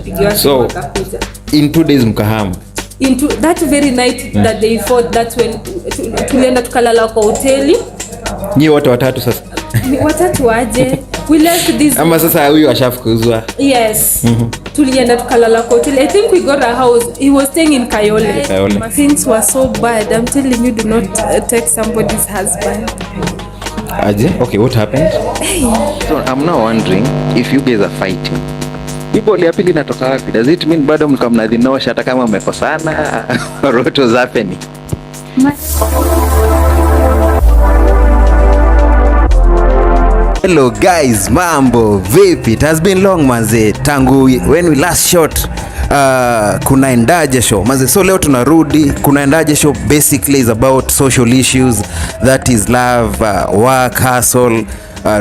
tukapigiwa so wakakuja. In 2 days mkahama. Into that very night that they fought, that's when tulienda tukalala kwa hoteli. Ni watu watatu sasa. Watatu aje? We left this. Ama sasa huyu ashafukuzwa. Yes. Tulienda tukalala kwa hoteli. I think we got a house. He was staying in Kayole. Things were so bad. I'm telling you, do not take somebody's husband. Aje? Okay, what happened? Hey. So I'm now wondering if you guys are fighting. People ya pili natoka wapi? Does it mean bado mlikuwa mnadhinosha hata kama mmekosana? Or what was happening? Hello guys, mambo vipi? It has been long manze tangu when we last shot kunaendaje show manze. So leo tunarudi kunaendaje show. Basically is about social issues, that is love, work, hustle,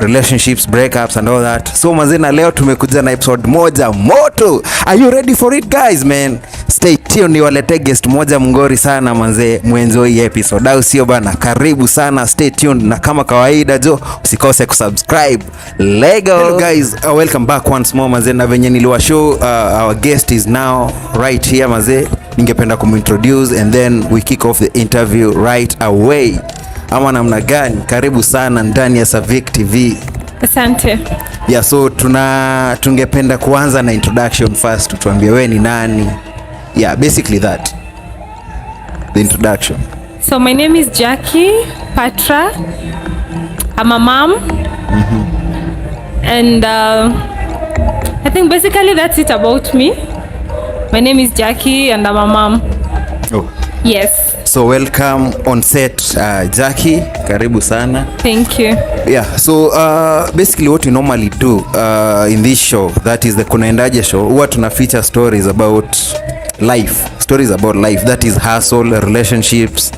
relationships, breakups and all that. So manze, na leo tumekuja na episode moja moto. Are you ready for it guys, man? Stay tuned, niwalete guest moja mngori sana manze, muenjoy hii episode. Au sio bana? Karibu sana, stay tuned, na kama kawaida jo usikose kusubscribe. Lego. Hello guys, welcome back once more manze, na venye niliwa show our guest is now right here manze. Ningependa kumintroduce and then we kick off the interview right away. Ama namna gani? Karibu sana ndani ya Savik TV. Asante. Yeah, so tungependa kuanza na introduction first. Tuambie wewe ni nani? Yeah, basically that. The introduction. So my name is Jackie Patra. I'm a mom. And I think basically that's it about me. My name is Jackie and I'm a mom. Oh. Yes. So welcome on set, Jackie. Karibu sana. Thank you. Yeah, so basically what we normally do in this show, that is the Kunaendaje show, huwa tuna feature stories about life. Stories about life, that is hustle, relationships,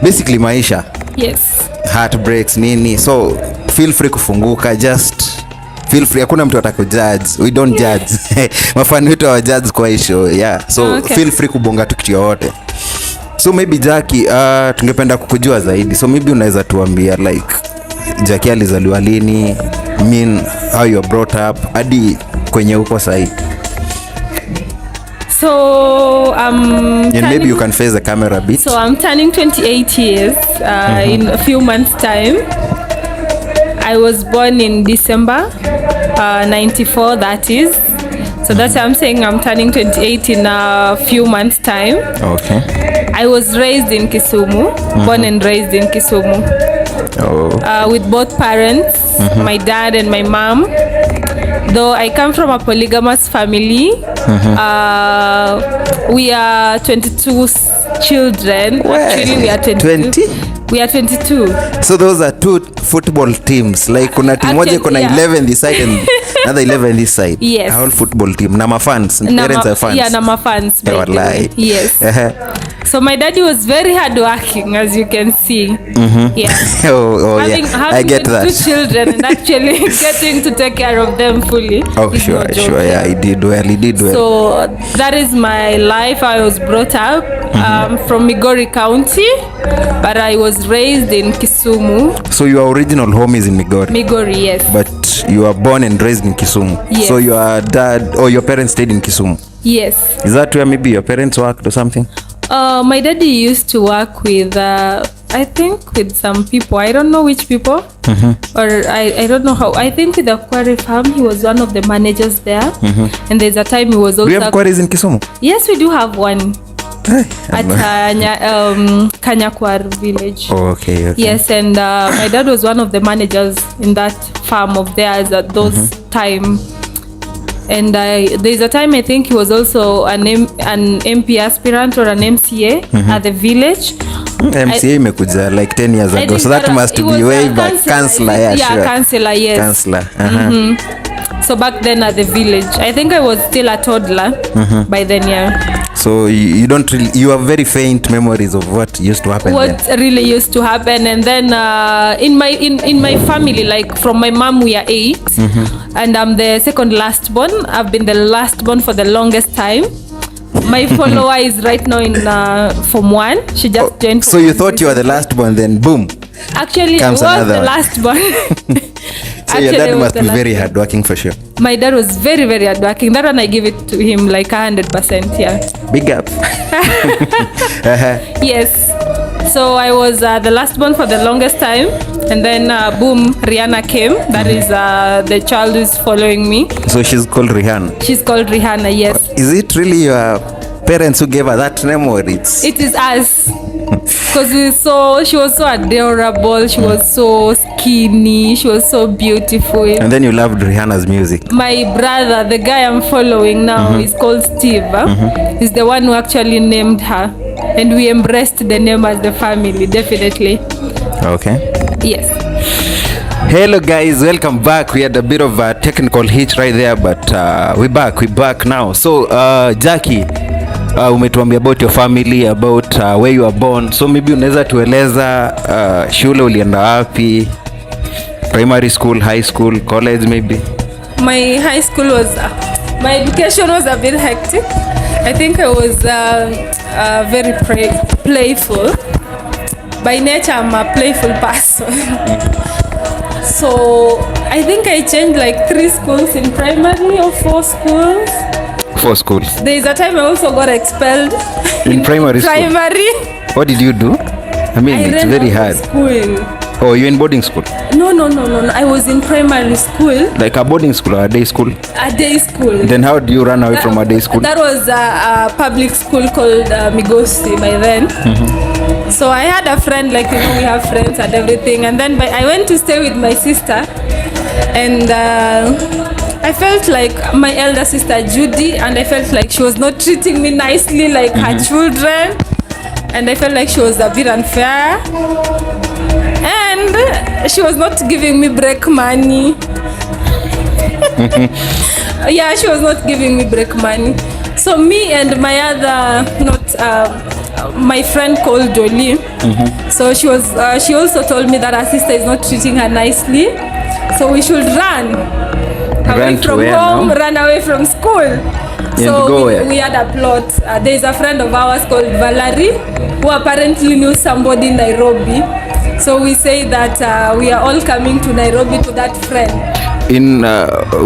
basically maisha. Yes. Heartbreaks, nini. So feel free kufunguka, just feel free. Hakuna mtu atakujudge. We don't judge. Mafani wetu wa judge kwa hii show. Yeah. So okay. Feel free kubonga tu kitu yote. So maybe Jackie, tungependa kukujua zaidi. So maybe unaweza tuambia like Jackie alizaliwa lini, how you were brought up, hadi kwenye uko sahi. So and maybe you can face the camera a bit. So I'm turning 28 years in a few months time. I was born in December 94, that is. So that's why I'm saying I'm turning 28 in a few months time. Okay. I was raised in Kisumu, born and raised in Kisumu. Oh. With both parents, my dad and my mom. Though I come from a polygamous family, we are 22 children. Actually, we are 22. 20? We are 22. So those are two football teams. Like kuna team moja kuna 11 this side and another 11 this side. Yes. A whole football team. Nama fans. Parents are fans. Yeah, nama fans. Yes. So my daddy was very hardworking, as you can see. Yeah. having I get that. 2 children and actually getting to take care of them fully. Oh, sure. Yeah, he did well. So that is my life. I was brought up from Migori County, but I was raised in Kisumu. So your original home is in Migori? Migori, yes. But you were born and raised in Kisumu? Yes. So your dad or your parents stayed in Kisumu? Yes. Is that where maybe your parents worked or something? My daddy used to work with, I think with some people. I don't know which people. Or I don't know how. I think with the quarry farm, he was one of the managers there. And there's a time he was also... Do you have quarries in Kisumu? Yes, we do have one. At Kanyakwar village. Oh, okay. Yes, and my dad was one of the managers in that farm of theirs at those time. And there's a time I think he was also an MP aspirant or an MCA at the village. MCA imekuja like 10 years ago, so that must be way back. Councillor, yeah, sure. Councillor, yes. Councillor. So back then at the village, I think I was still a toddler by then, yeah. So you don't really, you have very faint memories of what used to happen. What then really used to happen, and then in my family, like from my mom, we are 8, and I'm the second last born. I've been the last born for the longest time. My follower is right now in Form 1. She just joined. So you thought you were the last born, then boom. Actually, I was the last born. So your dad must be very hardworking for sure. My dad was very, very hardworking. That one I give it to him like 100%. Yeah. Big up. Yes. So I was the last born for the longest time, and then boom, Rihanna came. That is the child who's following me. So she's called Rihanna. She's called Rihanna. Yes. Is it really your parents who gave her that name, or it's? It is us. Because she was so adorable. She was so skinny. She was so beautiful. And then you loved Rihanna's music. My brother, the guy I'm following now, is called Steve. He's the one who actually named her, and we embraced the name as the family. Definitely. Okay. Yes. Hello guys, welcome back. We had a bit of a technical hitch right there, but we're back now. So Jackie, umetuambia about your family, about where you were born. So maybe unaweza tueleza shule ulienda wapi? Primary school, high school, college maybe? My high school was my education was a bit hectic. I think I was very playful. By nature I'm a playful person. So I think I changed like 3 schools in primary or 4 schools. 4 schools. There is a time I also got expelled in primary school. What did you do? I mean, it's very hard. School. Oh, you're in boarding school? No. I was in primary school. Like a boarding school or a day school? A day school. Then how do you run away from a day school? That was a public school called Migosi by then. So I had a friend, like, we have friends and everything. And then I went to stay with my sister. And I felt like my elder sister Judy, and I felt like she was not treating me nicely like her children. And I felt like she was a bit unfair. And she was not giving me break money. Yeah, she was not giving me break money. So me and my other, my friend called Jolie. So she also told me that her sister is not treating her nicely. So we should run away from home, run away from school. So we had a plot. There's a friend of ours called Valerie who apparently knew somebody in Nairobi. So we say that we are all coming to Nairobi to that friend. In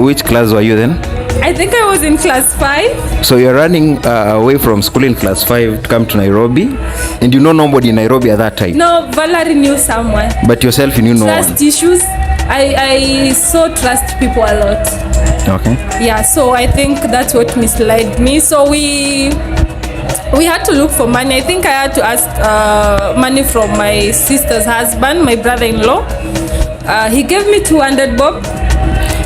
which class were you then? I think I was in class 5. So you're running away from school in class 5 to come to Nairobi, and you know nobody in Nairobi at that time? No, Valerie knew someone. But yourself, you knew no one? Trust issues. I so trust people a lot. Okay. Yeah, so I think that's what misled me. So we had to look for money. I think I had to ask money from my sister's husband, my brother-in-law. He gave me 200 bob.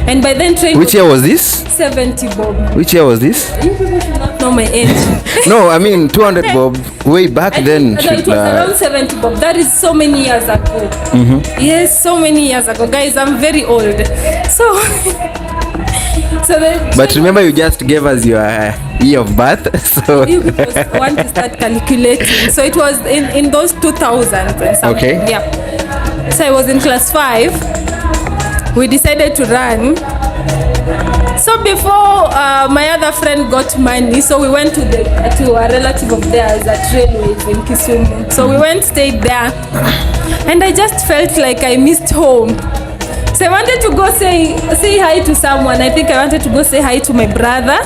And by then train. Which year was this? 70 bob. Which year was this? You people should not know my age. No, I mean 200 bob way back then. It was around 70 bob. That is so many years ago. Yes, so many years ago. Guys, I'm very old. So but remember, you just gave us your year of birth. So you people want to start calculating. So it was in those 2000s and something. Okay. Yeah. So I was in class 5. We decided to run. So before my other friend got money, so we went to a relative of theirs at Railways in Kisumu. So we went, stayed there, and I just felt like I missed home. So I wanted to go say hi to someone. I think I wanted to go say hi to my brother.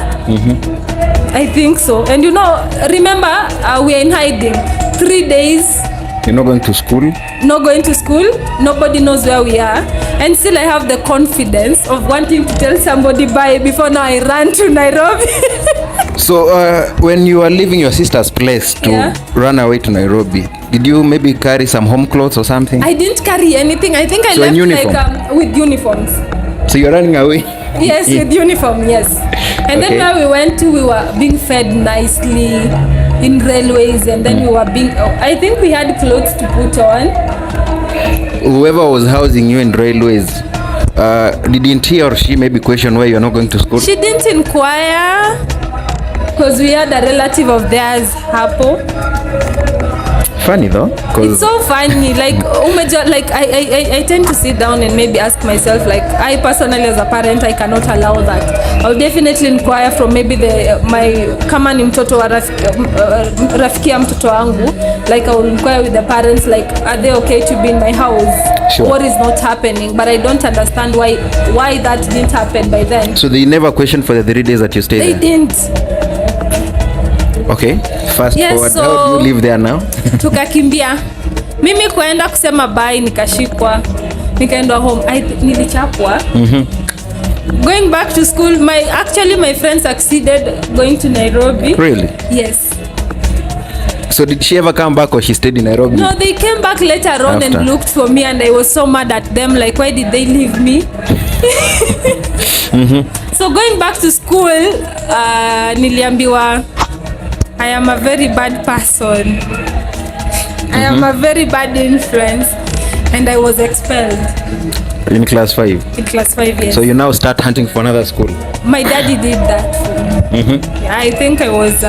I think so. And remember, we are in hiding 3 days. You're not going to school? Not going to school. Nobody knows where we are. And still I have the confidence of wanting to tell somebody bye before now I ran to Nairobi. So when you were leaving your sister's place to run away to Nairobi, did you maybe carry some home clothes or something? I didn't carry anything. I think I left with uniforms. So you're running away? Yes, with uniform, yes. And then where we went to, we were being fed nicely in Railways, and then we were I think we had clothes to put on. Whoever was housing you in Railways, didn't he or she maybe question why you're not going to school? She didn't inquire, because we had a relative of theirs, Hapo. Funny though, It's so funny. Like, like I tend to sit down and maybe ask myself, like, I personally as a parent, I cannot allow that. I'll definitely inquire from maybe my kama ni mtoto wa rafiki ya mtoto wangu, like I will inquire with the parents, like, are they okay to be in my house? Sure. What is not happening? But I don't understand why that didn't happen by then. So they never questioned for the 3 days that you stayed They there? didn't. Okay, fast forward. So, how do you live there now? Tukakimbia. Mimi kuenda kusema bye, nikashikwa, nikaenda home. Nilichapwa. Going back to school, my friend succeeded going to Nairobi. Really? Yes. So did she ever come back or she stayed in Nairobi? No, they came back later on and looked for me, and I was so mad at them, like, why did they leave me? So going back to school, niliambiwa I am a very bad person. I am a very bad influence, and I was expelled. In class 5? In class 5, yes. So you now start hunting for another school? My daddy did that for me. Yeah, I think I was...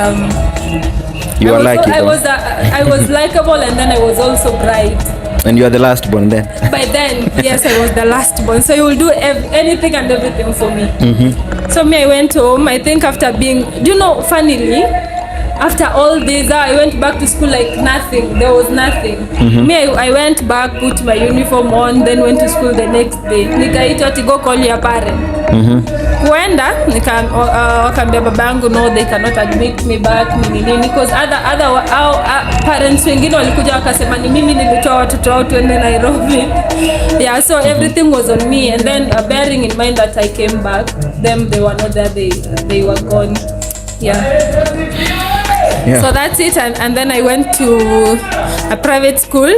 you were lucky though. I was likable, and then I was also bright. And you are the last born then? By then, yes, I was the last born. So he will do anything and everything for me. So me, I went home, I think after being... funnily... After all this, I went back to school like nothing. There was nothing. Me, I went back, put my uniform on, then went to school the next day. Nikaitwa to go call your parent. Kuenda, wakaambia babangu, no, they cannot admit me back, nini, because other parents wengine walikuja wakasema ni mimi nilitoa watoto wao tuende Nairobi. Yeah, so everything was on me, and then bearing in mind that I came back, they were not there, they were gone. Yeah. So that's it, and then I went to a private school,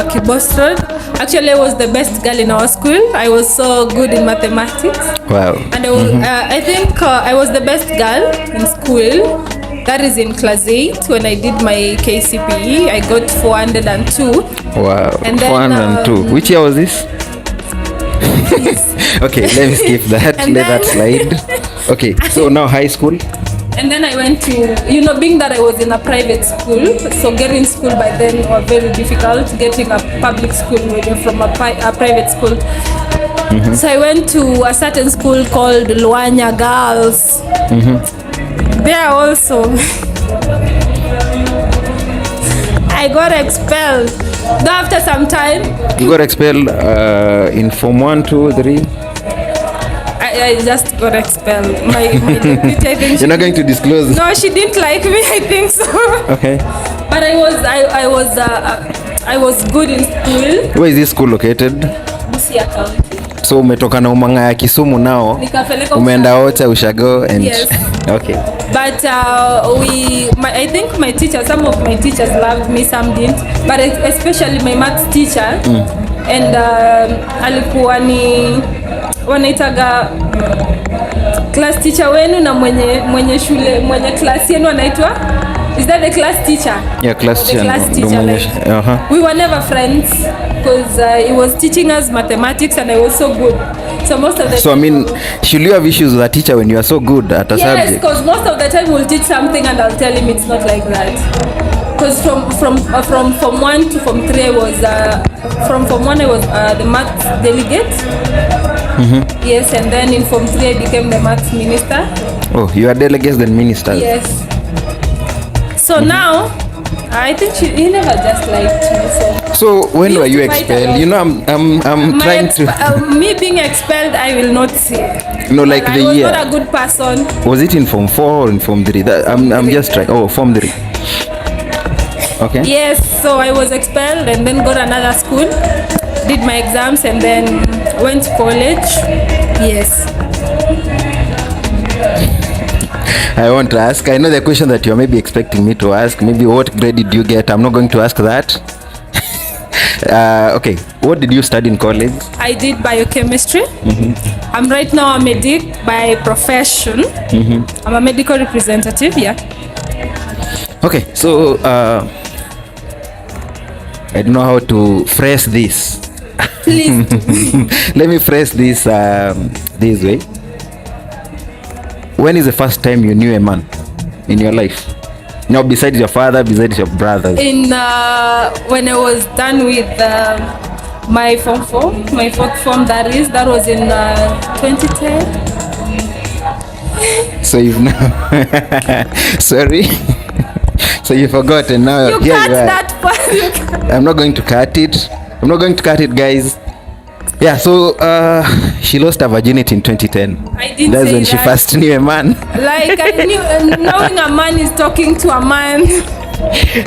Kibos Road. Actually, I was the best girl in our school. I was so good in mathematics. Wow. And I think I was the best girl in school. That is in class 8 when I did my KCPE. I got 402. Wow. And then, 402. Which year was this? Okay, let me skip that. Let that slide. Okay, so now high school. And then I went to, being that I was in a private school, so getting school by then was very difficult, getting a public school when you're from a private school. So I went to a certain school called Luanya Girls. There also, I got expelled. Though after some time. You got expelled in Form 1, 2, 3? I just got expelled. My deputy, I think. You're not going to disclose? No, she didn't like me, I think so. Okay. But I was good in school. Where is this school located? Busia County. So umetoka na umanga ya Kisumu nao? Umeenda Ocha, Ushago and... Yes. Okay. But I think my teachers, some of my teachers loved me, some didn't. But especially my maths teacher. And alikuwa ni... wanaitaga class teacher wenu na mwenye shule mwenye class yenu anaitwa, is that the class teacher? Yeah, class teacher. Like, we were never friends because he was teaching us mathematics and I was so good. So most of the I mean, should you have issues with a teacher when you are so good at a subject? Yes, because most of the time we'll teach something and I'll tell him it's not like that. Because from Form 1 to Form 3 I was from Form 1 I was the maths delegate. Yes, and then in Form 3 I became the maths minister. Oh, you are delegates then ministers. Yes. So now I think he never just liked me. So when were you expelled? I'm trying to. Me being expelled, I will not say. No, like the year. I was not a good person. Was it in Form 4 or in Form 3? I'm just trying. Oh, Form 3. Okay. Yes, so I was expelled and then got another school, did my exams and then went to college. Yes. I want to ask, I know the question that you're maybe expecting me to ask, maybe what grade did you get? I'm not going to ask that. Okay, what did you study in college? I did biochemistry. I'm right now a medic by profession. I'm a medical representative, yeah. Okay, so I don't know how to phrase this. Please. Let me phrase this this way. When is the first time you knew a man in your life? Now, besides your father, besides your brothers? In when I was done with my form 4, my fourth form, that was in 2010. So you've now sorry. So you forgot, and now you cut that part. I'm not going to cut it. Guys. Yeah, so she lost her virginity in 2010. I didn't That's say when she first knew a man. Like I knew, knowing a man is talking to a man.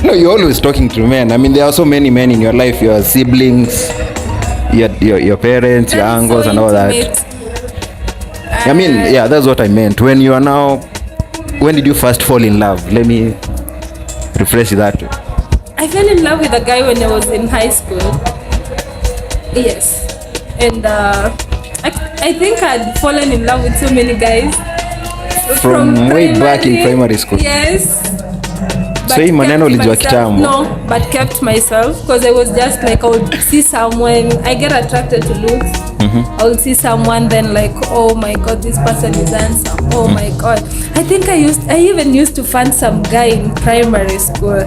No, you're always talking to men. I mean, there are so many men in your life. Your siblings, your parents, your uncles, so and all that. I mean, yeah, that's what I meant. When did you first fall in love? Let me refresh that. I fell in love with a guy when I was in high school. Yes. And I think I'd fallen in love with so many guys. From way back in primary school? Yes. So hii maneno ulijua kitambo? No, but kept myself because I was just like, I would see someone, I get attracted to looks. I would see someone, then like, oh my god, this person is handsome. Oh my god. I think I even used to find some guy in primary school.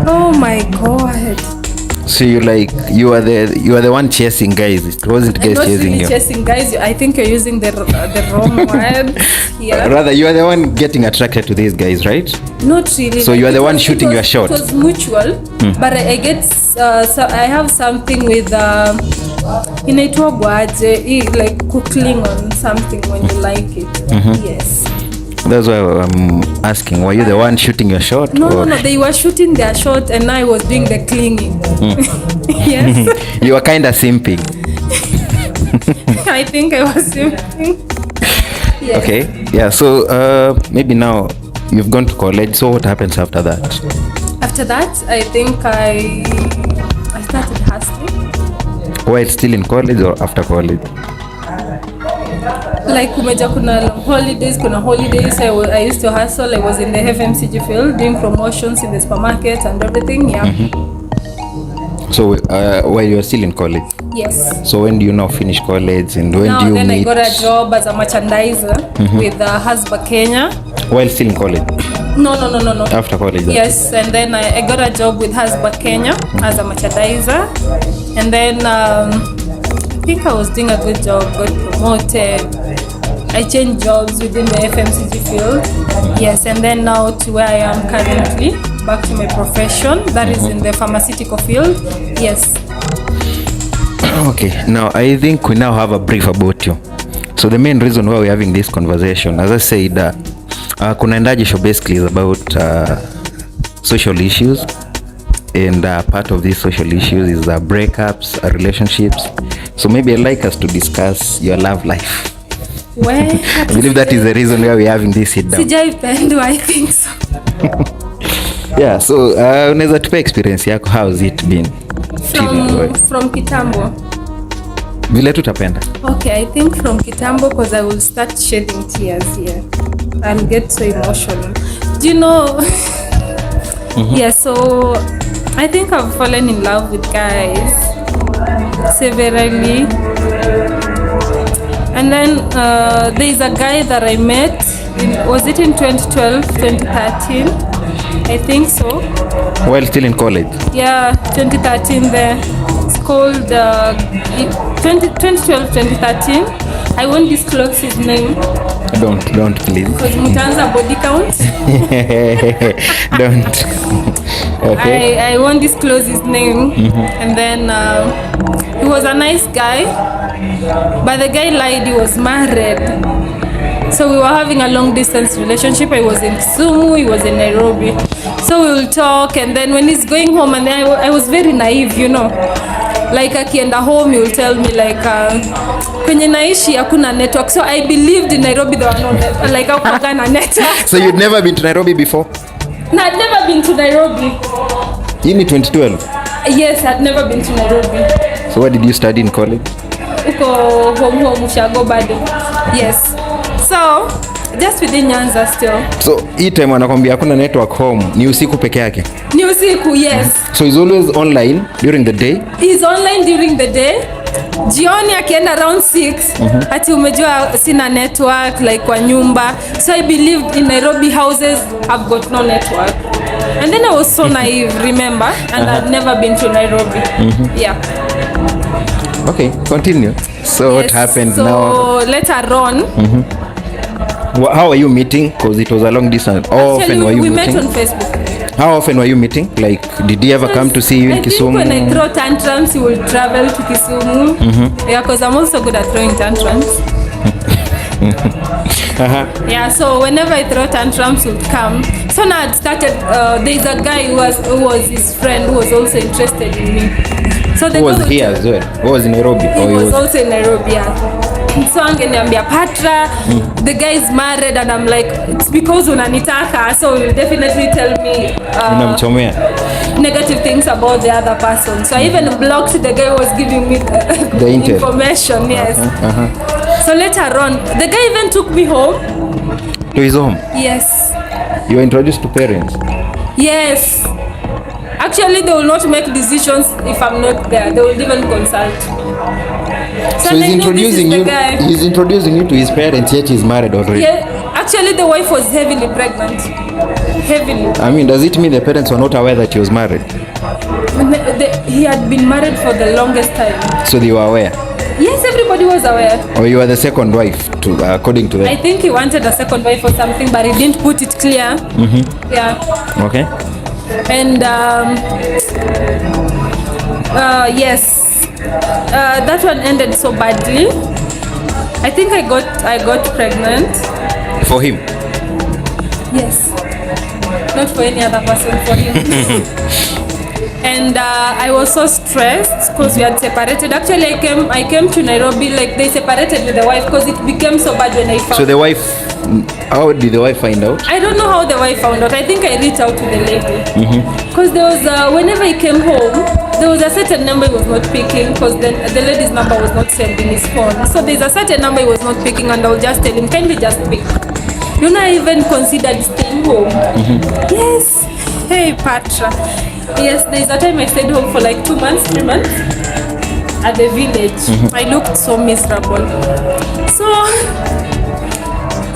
Oh my god. So you are the one chasing guys. It wasn't guys chasing you. Not really chasing guys. I think you're using the wrong word here. Rather, you are the one getting attracted to these guys, right? Not really. So you are the one shooting your shot. It was mutual, but I get so I have something with inaitwa gwaje, like cooking on something when you like it. Yes. That's why I'm asking, were you the one shooting your shot? No, they were shooting their shot and I was doing the clinging. Yes. You were kind of simping. I think I was simping. Yes. Okay, yeah, so maybe now you've gone to college, so what happens after that? After that, I think I started hustling. While still in college or after college? Like kuna holidays, I used to hustle. I was in the FMCG field doing promotions in the supermarket and everything. Yeah. So while you were still in college? Yes. So when do you now finish college and when do you then meet? I got a job as a merchandiser with Hasba Kenya. While still in college? No. After college? Yes, and then I got a job with Hasba Kenya as a merchandiser. And then I think I was doing a good job, got promoted. I changed jobs within the FMCG field. Yes, and then now to where I am currently, back to my profession, that is in the pharmaceutical field. Yes. Okay, now I think we now have a brief about you. So the main reason why we're having this conversation, as I said, Kunaendaje show basically is about social issues, and part of these social issues is breakups, relationships. So maybe I'd like us to discuss your love life. I believe that is the reason why we're having this sit down. Sijaipenda, I think so. Yeah, so unaweza tupe experience yako, how's it been? From kitambo. Vile tutapenda. Okay, I think from kitambo because I will start shedding tears here. I'll get so emotional. Do you know? Yeah, so I think I've fallen in love with guys severely. And then there's a guy that I met, was it in 2012, 2013? I think so. While still in college? Yeah, 2013 there. It's called 2012, 2013. I won't disclose his name. Don't please. Because mutaanza body count. Don't. Okay. I won't disclose his name. And then he was a nice guy, but the guy lied, he was married. So we were having a long distance relationship. I was in Kisumu, he was in Nairobi. So we will talk, and then when he's going home, and then I was very naive, you know. Like akienda home, he will tell me like kwenye naishi hakuna network. So I believed in Nairobi there were no network. Like hakuwa na network. So you'd never been to Nairobi before? No, I'd never been to Nairobi. In 2012? Yes, I'd never been to Nairobi. So what did you study in college? Uko home Ushago bado. Yes. So just within Nyanza still. So hii time anakwambia hakuna network home, ni usiku peke yake? Ni usiku, yes. So he's always online during the day? He's online during the day, jioni akienda around 6 ati umejua sina network like kwa nyumba, so I believed in Nairobi houses I've got no network, and then I was so naive, remember, and I've never been to Nairobi. Yeah. Okay, continue. So what happened so now? So later on, How are you meeting? Because it was a long distance. How often were you we meeting? met on Facebook. How often were you meeting? Like, did he ever come to see you in Kisumu? I think when I throw tantrums, he will travel to Kisumu. Yeah, because I'm also good at throwing tantrums. Yeah, so whenever I throw tantrums, he would come. So now it started, there's a guy who was his friend who was also interested in me. So who was here as well? Who was in Nairobi? He was also in Nairobi, yeah. So angeniambia Patra, the guy is married, and I'm like, it's because unanitaka, so you'll definitely tell me negative things about the other person. So I even blocked the guy who was giving me the information. Yes. So later on, the guy even took me home. To his home? Yes. You were introduced to parents? Yes. Actually, they will not make decisions if I'm not there. They will even consult. So he's introducing you. He's introducing you to his parents, yet he's married already. Yeah, actually, the wife was heavily pregnant. Heavily. I mean, does it mean the parents were not aware that he was married? He had been married for the longest time. So they were aware? Yes, everybody was aware. Or you were the second wife, according to them? I think he wanted a second wife or something, but he didn't put it clear. Yeah. Okay. And yes. That one ended so badly. I think I got pregnant. For him? Yes. Not for any other person, for him. And I was so stressed because we had separated. Actually, I came to Nairobi, like they separated with the wife because it became so bad when I found. So the wife, how did the wife find out? I don't know how the wife found out. I think I reached out to the lady. Because there was, whenever he came home, there was a certain number he was not picking because the lady's number was not saved in his phone. So there's a certain number he was not picking, and I'll just tell him, kindly just pick. You know, I even considered staying home. Yes. Hey, Patra. Yes, there's a time I stayed home for like 2 months, 3 months at the village. I looked so miserable. So,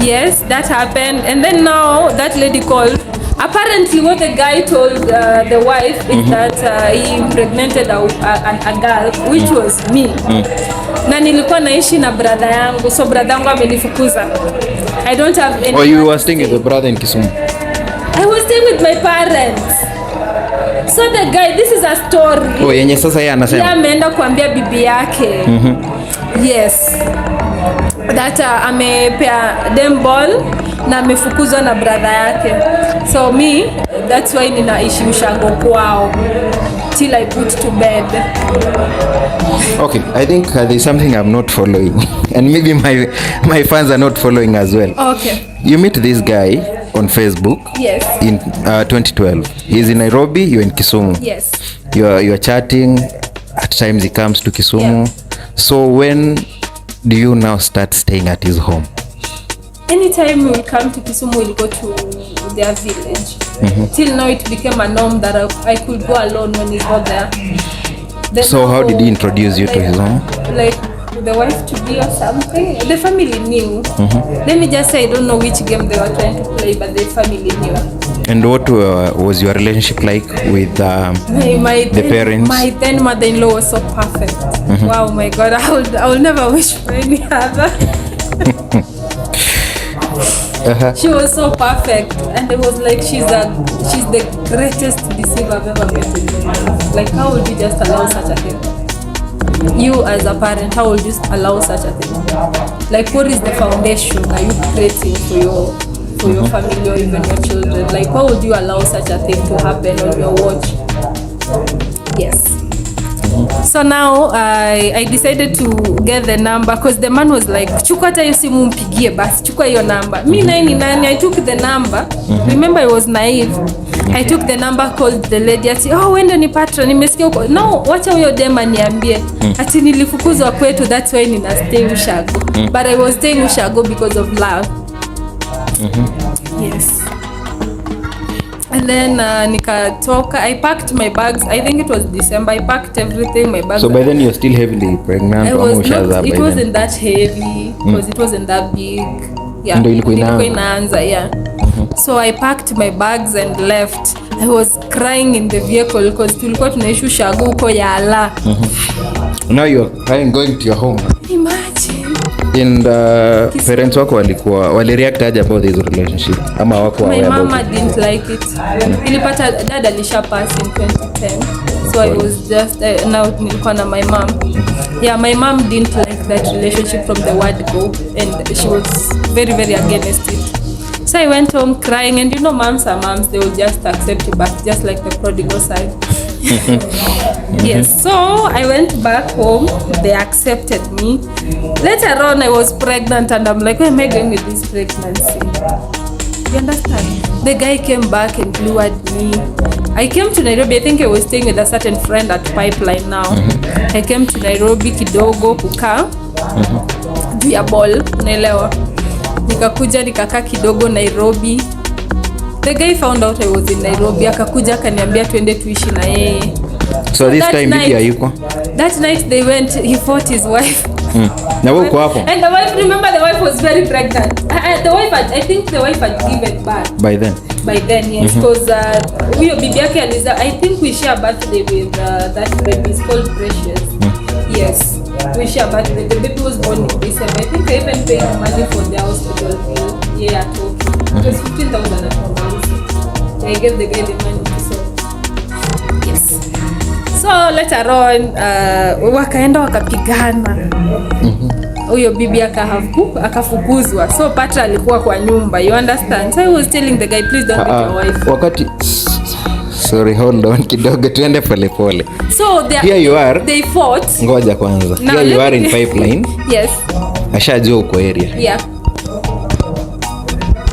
yes, that happened. And then now that lady called. Apparently what the guy told the wife is that he impregnated a girl, which was me. Na nilikuwa naishi na brother yangu, so brother yangu amenifukuza. I don't have any. Or you were staying with the brother in Kisumu? I was staying with my parents. So the guy, this is a story. Oh, yenye sasa yeye anasema. Yeye ameenda kuambia bibi yake. Yes. That amepea dem ball na amefukuzwa na brother yake. So me, that's why ninaishi ushago kwao till I put to bed. Okay, I think there's something I'm not following and maybe my fans are not following as well. Okay. You meet this guy on Facebook. Yes. In 2012. He's in Nairobi, you're in Kisumu. Yes. You're chatting. At times he comes to Kisumu. Yeah. So when do you now start staying at his home? Anytime we will come to Kisumu, we'll go to their village. Till now it became a norm that I could go alone when he's not there. Then so how did he introduce you to his home? Like the wife to be or something. The family knew. Let me just say, I don't know which game they were trying to play, but the family knew. And what was your relationship like with the parents? My then mother-in-law was so perfect. Wow, my God, I will never wish for any other. She was so perfect, and it was like she's the greatest deceiver I've ever met in my life. Like, how would you just allow such a thing? You as a parent, how would you allow such a thing? Like, what is the foundation are you creating for your family or even your children? Like, how would you allow such a thing to happen on your watch? Yes. So now I decided to get the number because the man was like, chukua hata hiyo simu mpigie basi, chukua hiyo number. Mi nani, I took the number. Remember I was naive. I took the number, called the lady, ati wende ni Patra, nimesikia huko. No, wacha huyo dema niambie. Ati nilifukuzwa kwetu, that's why nina stay Ushago. But I was staying Ushago because of love. Yes. And then nikatoka, I packed my bags. I think it was December. I packed everything, my bags. So by then you're still heavily pregnant? It wasn't that heavy because it wasn't that big. Yeah, ndio ilikuwa inaanza. Yeah. So I packed my bags and left. I was crying in the vehicle because tulikuwa tunaishi Ushago huko Yala. Now you're crying going to your home. Imagine. And parents wako walireact aje about this relationship ama wako aware about it? My mama didn't like it. Ilipata dad alisha pass in 2010. So I was just now nilikuwa na my mom. Yeah, my mom didn't like that relationship from the word go, and she was very very against it. So I went home crying, and you know moms are moms, they will just accept you back, just like the prodigal son. Yes, so I went back home, they accepted me. Later on I was pregnant and I'm like, where am I going with this pregnancy? You understand? The guy came back and blew at me. I came to Nairobi, I think I was staying with a certain friend at Pipeline now. I came to Nairobi kidogo kukaa juu ya ball, unaelewa. Nikakuja nikakaa kidogo Nairobi. The guy found out I was in Nairobi, akakuja akaniambia twende tuishi na yeye. So this time bibi hayuko? That night they went, he fought his wife. Na wewe uko hapo? And the wife, remember the wife was very pregnant. I think the wife had given birth. By then? By then, yes. Because huyo bibi yake aliza, I think we share birthday with that baby. It's called Precious. Yes. We share birthday. The baby was born in December. I think I even paid money for the hospital bill. Yeah, okay. It was 15,000 at home. I gave the guy the money to solve. Yes. So later on, wakaenda wakapigana. Huyo bibi akafukuzwa. So Patra alikuwa kwa nyumba. You understand? So I was telling the guy, please don't beat your wife. Wakati sorry, hold on kidogo, tuende pole pole. So here you are. They fought. Ngoja kwanza. Here you are in Pipeline. Yes. Ashajua uko area. Yeah.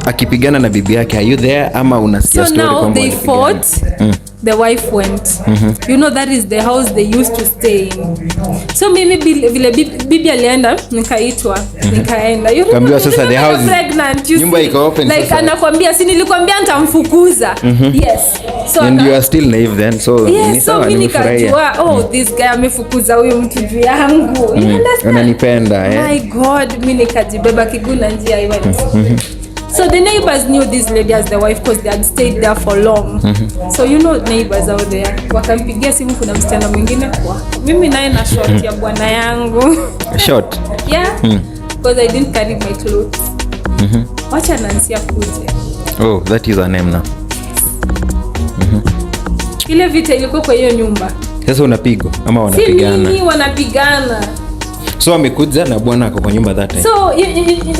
Akipigana na bibi yake, are you there ama unasikia story kwamba so now they fought. The wife went. You know that is the house they used to stay in. So mimi vile bibi alienda nikaitwa nikaenda. You remember sasa the house pregnant, nyumba iko open like sasa. Anakuambia si nilikwambia nitamfukuza. Yes. So and you are still naive then. So yes, so mimi nikajua this guy amefukuza huyu mtu juu yangu. Unanipenda My God, mimi nikajibeba kiguna njia I went. So the neighbors knew this lady as the wife because they had stayed there for long. So you know neighbors out there. Wakampigia simu kuna msichana mwingine kwa. Mimi naye na short ya bwana yangu. Short? Yeah. Because I didn't carry my clothes. Wacha Nancy akuje. Oh, that is a name now. Ile vita ilikuwa kwa hiyo nyumba. Sasa unapigwa ama wanapigana? Si mimi wanapigana. So amekuja na bwana ako kwa nyumba that time. So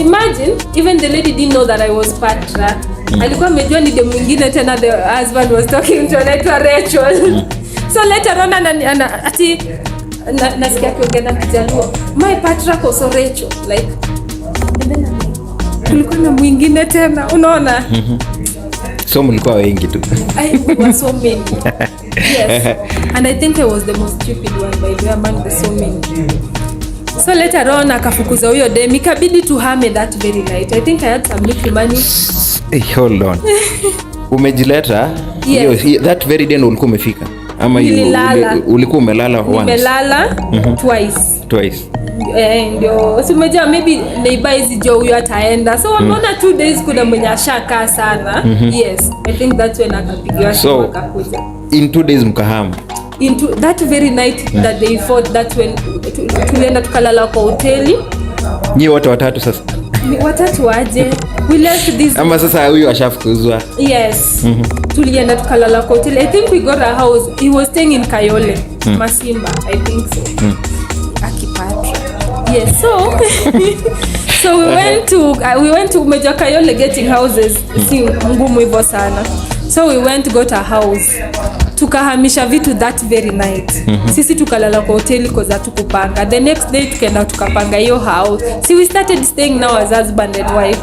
imagine even the lady didn't know that I was Patra. Alikuwa amejua ni dem mwingine tena, the husband was talking to anaitwa Rachel. So later on ati nasikia akiongea na Kijaluo, my Patra koso Rachel, like kulikuwa na mwingine tena, unaona? So mlikuwa wengi tu. I was so many. Yes. And I think I was the most stupid one by the way among the so many. So later on akafukuza huyo dem, ikabidi tuhame that very night. I think I had some little money. Hey, hold on. Umejileta? Yes. That very day ulikuwa umefika? Ama ulikuwa umelala once? Nimelala twice. Ndio. So umejua maybe neighbor hizi jo huyo ataenda. So wameona 2 days kuna mwenye ashaka sana. Yes. I think that's when akapigiwa simu akakuja. In 2 days mkahama? Into that very night that they fought, that's when tulienda tukalala kwa hoteli. Nyie wote watatu sasa? Watatu aje? We left this. Ama sasa huyu ashafukuzwa? Yes. Tulienda tukalala kwa hoteli. I think we got a house. He was staying in Kayole, Masimba, I think so. Akipatra. Yes, so we went to Meja Kayole. Getting houses si ngumu hivyo sana. So we got a house. Tukahamisha vitu that very night. Sisi tukalala kwa hoteli kwa za tukupanga. The next day tukaenda tukapanga hiyo house. See, we started staying now as husband and wife.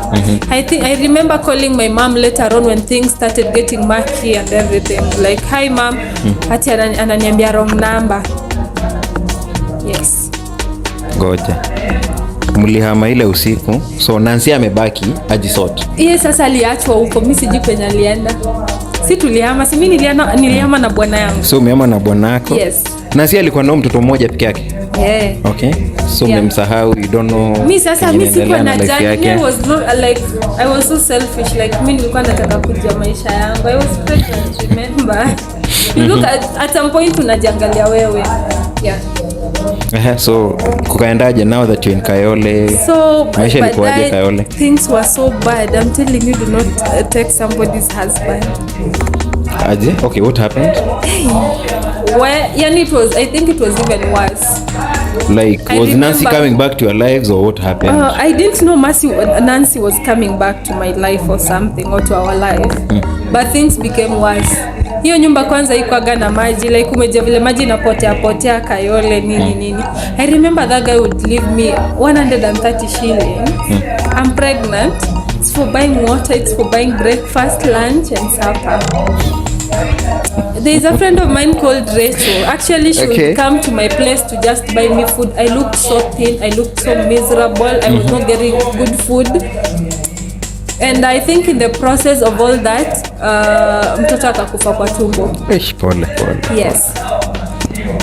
I remember calling my mom later on when things started getting murky and everything. Like, hi mom. Hati ananiambia wrong number. Yes. Ngoja. Mlihama ile usiku. So Nancy amebaki ajisort. Yes, sasa aliachwa huko. Mimi sijui penye alienda. Si tulihama, si mimi nilihama na bwana yangu. So umehama na bwana yako? Yes. Na si alikuwa na mtoto mmoja peke yake? Yeah. Okay. So mmemsahau, you don't know. Mimi sasa mimi sikuwa na jani, I was not like I was so selfish, like mimi nilikuwa nataka kujua maisha yangu. I was pregnant, remember? You look at some point unajiangalia wewe. Yeah. So kukaendaje now that you're in Kayole? So maisha ilikuwaje Kayole? Things were so bad. I'm telling you, do not take somebody's husband. Aje? Okay, what happened? Where I think it was even worse. Like, was Nancy coming back to your lives or what happened? I didn't know Nancy was coming back to my life or something, or to our life. But things became worse. Hiyo nyumba kwanza ikuaga na maji, like umejua vile maji inapotea Kayole nini. I remember that guy would leave me 130 shillings. I'm pregnant. It's for buying water, it's for buying breakfast, lunch and supper. There is a friend of mine called Rachel. Actually, she would come to my place to just buy me food. I looked so thin, I looked so miserable. I was not getting good food. And I think in the process of all that, mtoto akakufa kwa tumbo. Pole. Yes.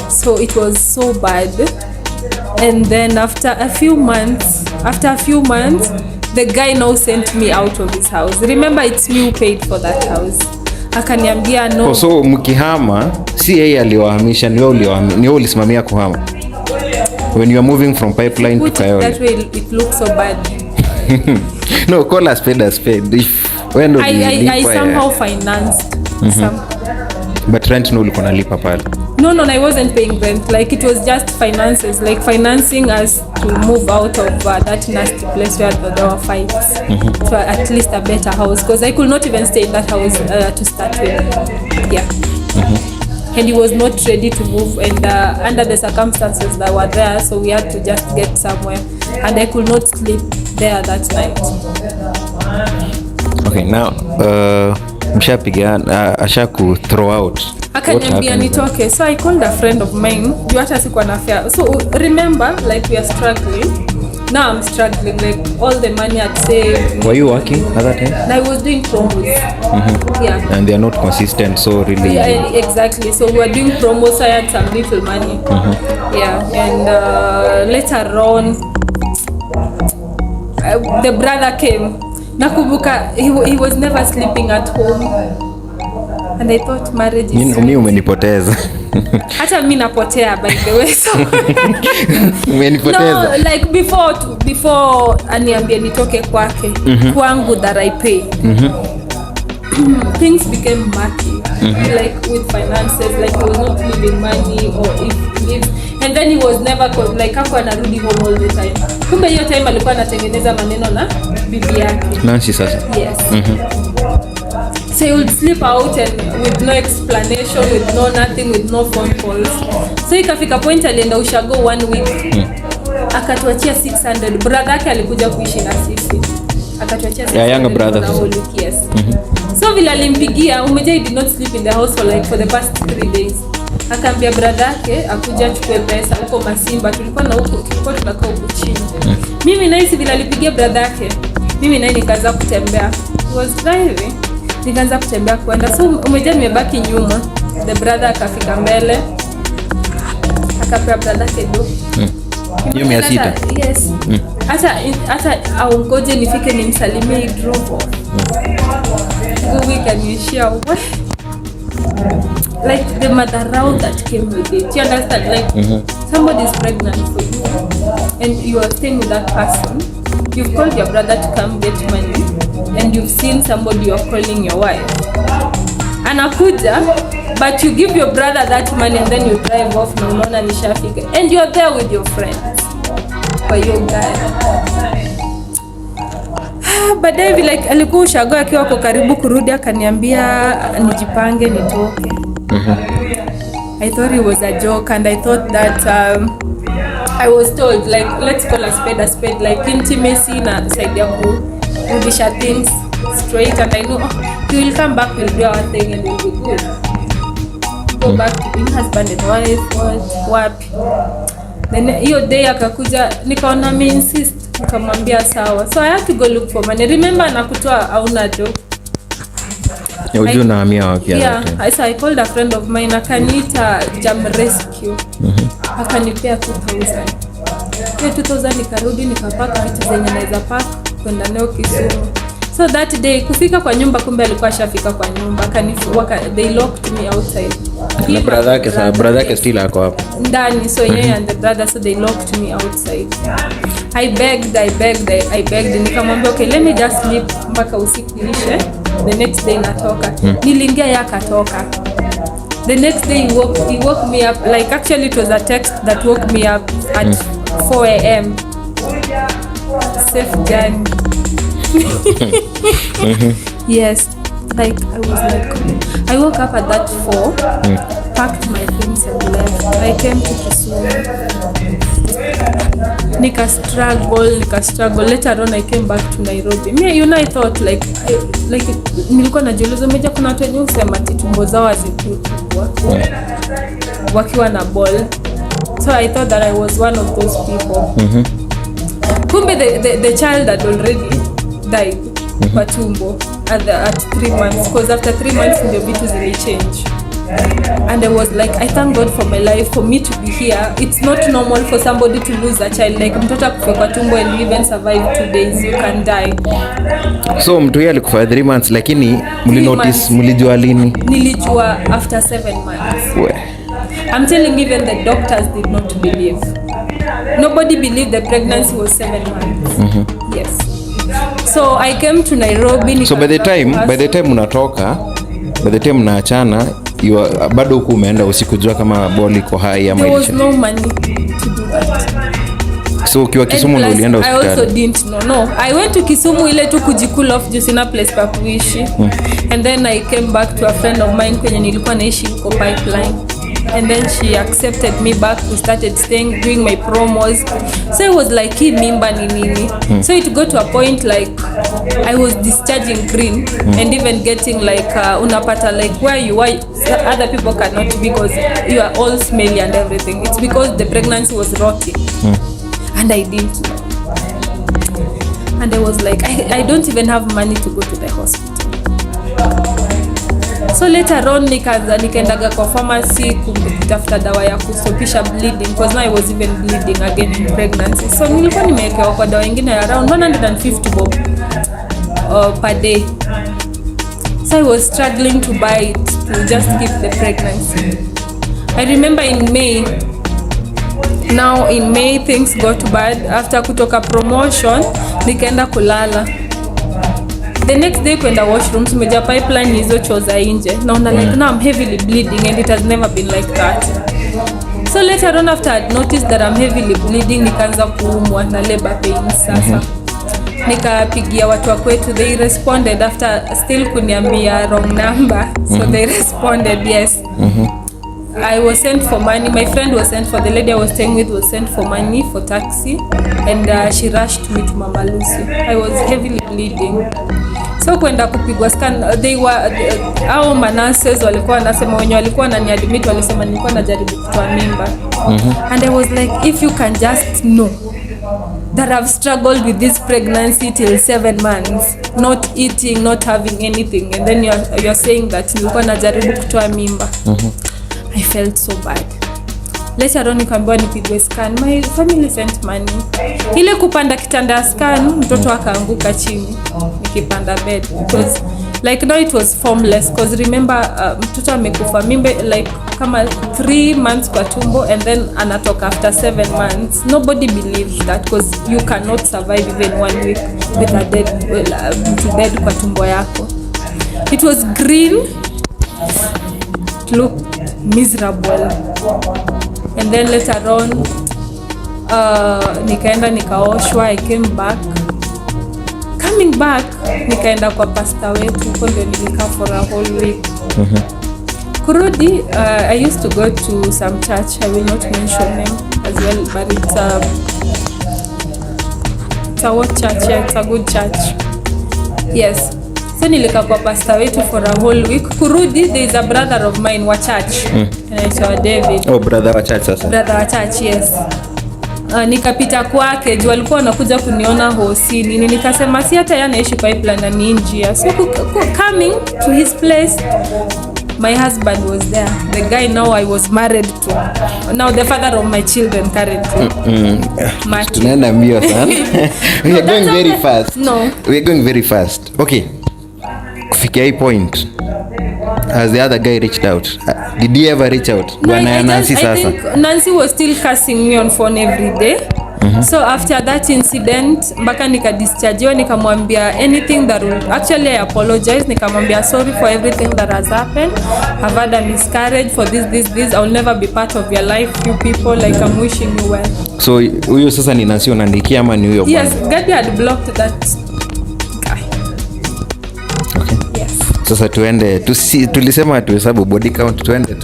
So it was so bad. And then after a few months, the guy now sent me out of his house. Remember, it's me who paid for that house. Akaniambia no. So mkihama, si yeye aliwahamisha, ni wewe ulisimamia kuhama? When you are moving from Pipeline to Kayole. That way it looks so bad. No, call a spade a spade. I somehow financed some. But rent no ulikuwa nalipa pale? No, I wasn't paying rent. Like it was just finances, like financing us to move out of that nasty place where there were fights to at least a better house, because I could not even stay in that house to start with. Yeah. And he was not ready to move, and under the circumstances that were there, so we had to just get somewhere, and I could not sleep there that night. Okay, now mshapigana, ashaku throw out. Akaniambia nitoke, so I called a friend of mine. You hata sikuwa na fare. So remember, like we are struggling. Now I'm struggling, like all the money I'd saved. Were you working at that time? I was doing promos. Yeah. And they are not consistent, so really. Yeah, exactly. So we were doing promos. I had some little money. Yeah, and later on, the brother came. Nakumbuka he was never sleeping at home. And I thought marriage is... Mimi umenipoteza. Hata mimi napotea, by the way. So umenipoteza. No, like before aniambia nitoke kwake, kwangu that I pay. Things became murky. Like with finances, like he was not leaving money, or if he leaves. And then he was never like hapo anarudi home all the time. Kumbe hiyo time alikuwa anatengeneza maneno na bibi yake. Nancy sasa. Yes. So he would slip out and with no explanation, with no nothing, with no phone calls. So ikafika point alienda ushago 1 week. Akatuachia 600. Brother yake alikuja kuishi na sisi. Akatuachia 600. Yeah, younger brother. Yes. So vile alimpigia, umeja he did not sleep in the house for the past 3 days. Akaambia brother yake akuja achukue pesa huko Masimba. Tulikuwa tunakaa huko chini. Mimi na hisi vile alipigia brother yake. Mimi naye nikaanza kutembea. He was driving. Nikaanza kutembea kwenda. So umeja nimebaki nyuma. The brother akafika mbele. Akapea brother kedo. Hiyo 600. Yes. Hata au ngoje nifike nimsalimie drop off. We can share like the madharau that came with it. You understand? Like somebody is pregnant for you and you are staying with that person. You've called your brother to come get money and you've seen somebody you're calling your wife. Anakuja, but you give your brother that money and then you drive off na unaona nishafika. And you're there with your friends. For your guy. Baadaye like alikuwa ushago akiwa kwa karibu kurudi akaniambia nijipange nitoke. I thought it was a joke and I thought that I was told like let's call a spade like intimacy na side ya kurudisha things straight, and I know he will come back, we'll do our thing and we'll be good. Go back to being husband and wife, wapi. Then hiyo day akakuja nikaona me insist, nikamwambia sawa. So I had to go look for money. Remember nakutoa hauna do. Ujua nahamia wapi? Yeah, I called a friend of mine, akaniita Jam Rescue. Akanipea 2000. Kwa 2000 nikarudi nikapaka vitu zenye naweza paka kwenda nayo Kisumu. So that day kufika kwa nyumba, kumbe alikuwa ashafika kwa nyumba. They locked me outside. Na brother yake still ako hapo ndani, so yeye and the brother, so they locked me outside. I begged. Nikamwambia okay, let me just sleep mpaka usiku ishe. The next day natoka. Niliingia yeye akatoka. The next day he woke me up, like actually it was a text that woke me up at 4 a.m. Safe journey. Yes, like I woke up at that 4, packed my things and left. I came to Kisumu. Nika struggle. Later on I came back to Nairobi. I thought like nilikuwa najiuliza meja kuna watu wenye usema tumbo zao hazikubwa wakiwa na ball. So I thought that I was one of those people. Kumbe the child had already died kwa tumbo at 3 months, because after 3 months ndio vitu zilichange. And I was like, I thank God for my life, for me to be here. It's not normal for somebody to lose a child. Like mtoto akufa kwa tumbo and even survive 2 days, you can die. So mtu yeye alikufa 3 months, lakini mlijua lini? Nilijua after 7 months. I'm telling you, even the doctors did not believe. Nobody believed the pregnancy was 7 months. Yes. So I came to Nairobi. So by the time unatoka, by the time mnaachana, bado huko umeenda usikujua kama boli iko hai ama there was no money to do that. So ukiwa Kisumu ndio ulienda hospitali? I also didn't know. No, I went to Kisumu ile tu kujikul off just in a place pa kuishi. And then I came back to a friend of mine kwenye nilikuwa naishi kwa Pipeline. And then she accepted me back. We started staying, doing my promos. So it was like hii mimba ni nini. So it got to a point like I was discharging green and even getting like unapata like where you are, other people cannot because you are all smelly and everything. It's because the pregnancy was rotting. And I didn't know. And I was like, I don't even have money to go to the hospital. So later on nikaendaga kwa pharmacy kutafuta dawa ya kustopisha bleeding, because now I was even bleeding again in pregnancy. So nilikuwa nimewekewa kwa dawa nyingine around 150 bob per day. So I was struggling to buy it to just keep the pregnancy. I remember in May things got bad. After kutoka promotion nikaenda kulala. The next day kwenda washroom, tumeja Pipeline hizo choo za nje. Naona like now I'm heavily bleeding and it has never been like that. So later on after I noticed that I'm heavily bleeding, nikaanza kuumwa na labor pains sasa. Nikapigia watu wa kwetu, they responded after still kuniambia wrong number. So they responded yes. I was sent for money. My friend was sent for, the lady I was staying with was sent for money for taxi, and she rushed me to Mama Lucy. I was heavily bleeding. So kwenda kupigwa scan, hao manurses walikuwa wanasema, wenye walikuwa wananiadmit walisema nilikuwa najaribu kutoa mimba. And I was like, if you can just know that I've struggled with this pregnancy till 7 months, not eating, not having anything, and then you're saying that nilikuwa najaribu kutoa mimba. I felt so bad. Later on nikaambiwa nipigwe scan. My family sent money. Ile kupanda kitanda scan, mtoto akaanguka chini nikipanda bed, because like now it was formless, because remember mtoto amekufa mimba like kama 3 months kwa tumbo, and then anatoka after 7 months. Nobody believes that, because you cannot survive even 1 week with a dead kwa tumbo yako. It was green. It looked miserable. And then later on nikaenda nikaoshwa. I came back. Coming back nikaenda kwa pastor wetu, huko ndio nilikaa for a whole week. Kurudi I used to go to some church, I will not mention name as well, but it's a what church? Yeah, it's a good church. Yes. So nilikaa kwa pastor wetu for a whole week. Kurudi, there is a brother of mine wa church. Anaitwa David. Oh, brother wa church sasa. Brother wa church, yes. nikapita kwake juu alikuwa anakuja kuniona hosi nini, nikasema si hata yeye anaishi pipeline na ni njia, so coming to his place my husband was there, the guy now I was married to, now the father of my children currently. Tunaenda mbio sana. We are going very fast. No, we are going very fast. Okay, kufikia hii point, has the other guy reached out? Did he ever reach out? No, I think Nancy was still cussing me on phone every day. So after that incident mpaka nikadischarge, nikamwambia anything that will, actually I apologize, nikamwambia sorry for everything that has happened, I've had a miscarriage for this, I'll never be part of your life, you people, like I'm wishing you well. So huyo sasa ni Nancy unaandikia ama ni huyo? Yes, Gadi had blocked that guy. Okay. Yes. Sasa tuende tulisema tuhesabu body count, tuende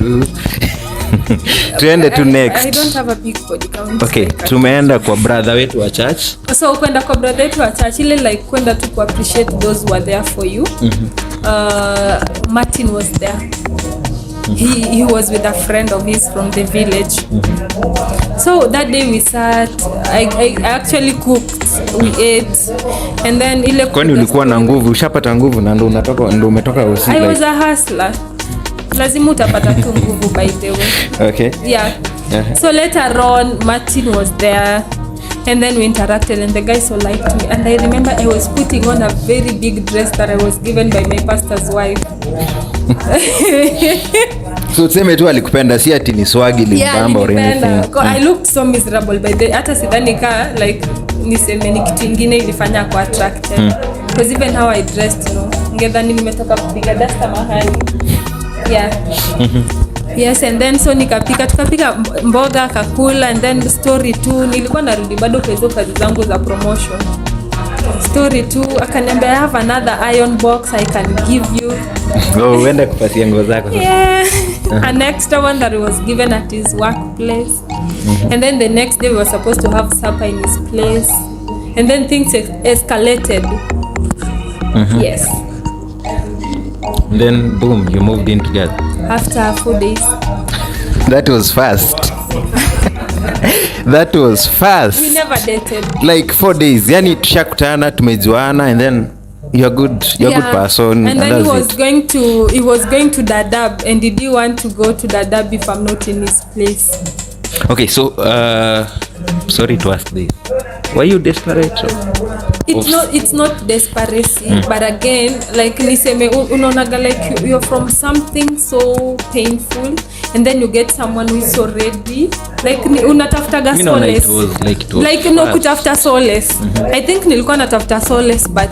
tuende to next. I don't have a big body count. Okay, tumeenda kwa brother wetu wa church. So kwenda kwa brother wetu wa church ile like kwenda tu ku appreciate those who are there for you. Martin was there. He was with a friend of his from the village. So that day we sat, I actually cooked, we ate, and then ile kwani ulikuwa na nguvu, ushapata nguvu na ndo umetoka usiku. I was a hustler. Lazima utapata tu nguvu by the way. Okay. Yeah. So later on Martin was there and then we interacted and the guy so liked me, and I remember I was putting on a very big dress that I was given by my pastor's wife. So tuseme tu alikupenda, si ati ni swagi limbamba or anything. I looked so miserable by the, hata sidhani ka like niseme ni kitu kingine ilifanya kwa attracted. Because even how I dressed, you know, ngedhani nimetoka kupiga dasta mahali. Yeah. Yes, and then so tukapika mboga kakula, and then story 2 nilikuwa narudi bado kwa hizo kazi zangu za promotion. Story 2 akaniambia I have another iron box I can give you. Oh, uende kupatia nguo zako sasa. Yeah. An extra one that was given at his workplace. And then the next day we were supposed to have supper in his place. And then things escalated. Yes. Then boom, you moved in together. After 4 days. That was fast. That was fast. We never dated. Like 4 days. Yani tushakutana, tumejuana, and then you're good person. And then he was going to Dadaab, and did you want to go to Dadaab if I'm not in his place? Okay, so sorry to ask this. Were you desperate? It's not desperation, but again, like niseme unaonaga like you're from something so painful and then you get someone who is so ready, like unatafutaga solace, like no kutafuta solace. I think nilikuwa natafuta solace, but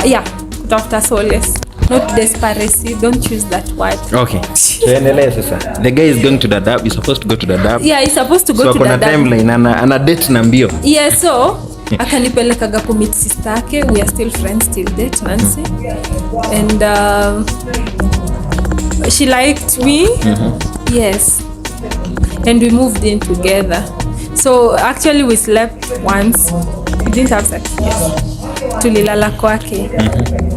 yeah, kutafuta solace, not desperation. Don't choose that word. Okay. Tuendelee sasa. The guy is going to Dadaab. You're supposed to go to Dadaab. Yeah, he's supposed to go to Dadaab. So kuna timeline, ana date na mbio. Yeah, so akanipelekaga ku meet sister yake. We are still friends till date, Nancy. And she liked me. Yes. And we moved in together. So actually we slept once. We didn't have sex. Tulilala kwake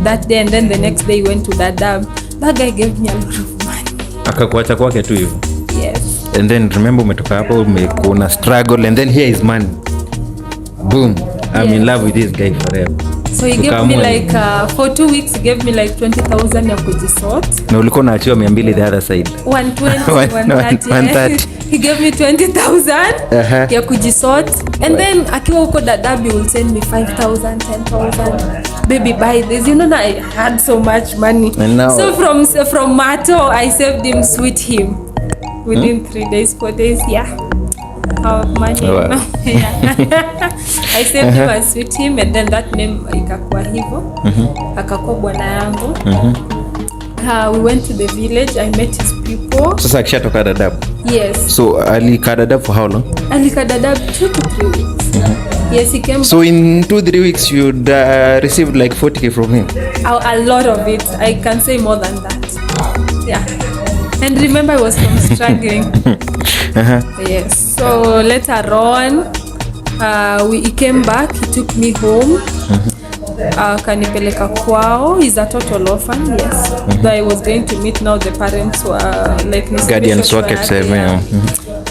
that day, and then the next day we went to Dadaab. That guy gave me a lot of money. Akakuacha kwake tu hivyo. Yes. And then remember umetoka hapo umekuna struggle, and then here is money. Boom. I'm in love with this guy forever. So he gave me like for 2 weeks he gave me like 20,000 ya kujisort. Na ulikuwa unaachiwa 200 the other side. 130. He gave me 20,000 ya kujisort, and then akiwa huko Dadaab will send me 5,000, 10,000. Baby, buy this. You know, I had so much money. So from Mato I saved him, sweet him within 3 days, 4 days. Yeah. Money. Wow. I saved him and sweet him, and then that name ikakuwa hivyo. Akakuwa bwana yangu. We went to the village. I met his people. Sasa akishatoka Dadaab. Yes. So alikaa Dadaab for how long? Alikaa Dadaab 2 to 3 weeks. Yes, he came. So in 2-3 weeks you'd received like 40K from him? A lot of it. I can say more than that. Yeah. And remember I was from struggling. Yes. So later on, he came back. He took me home. Kanipeleka kwao. He's a total orphan. Yes. I was going to meet now the parents who are like guardians wake.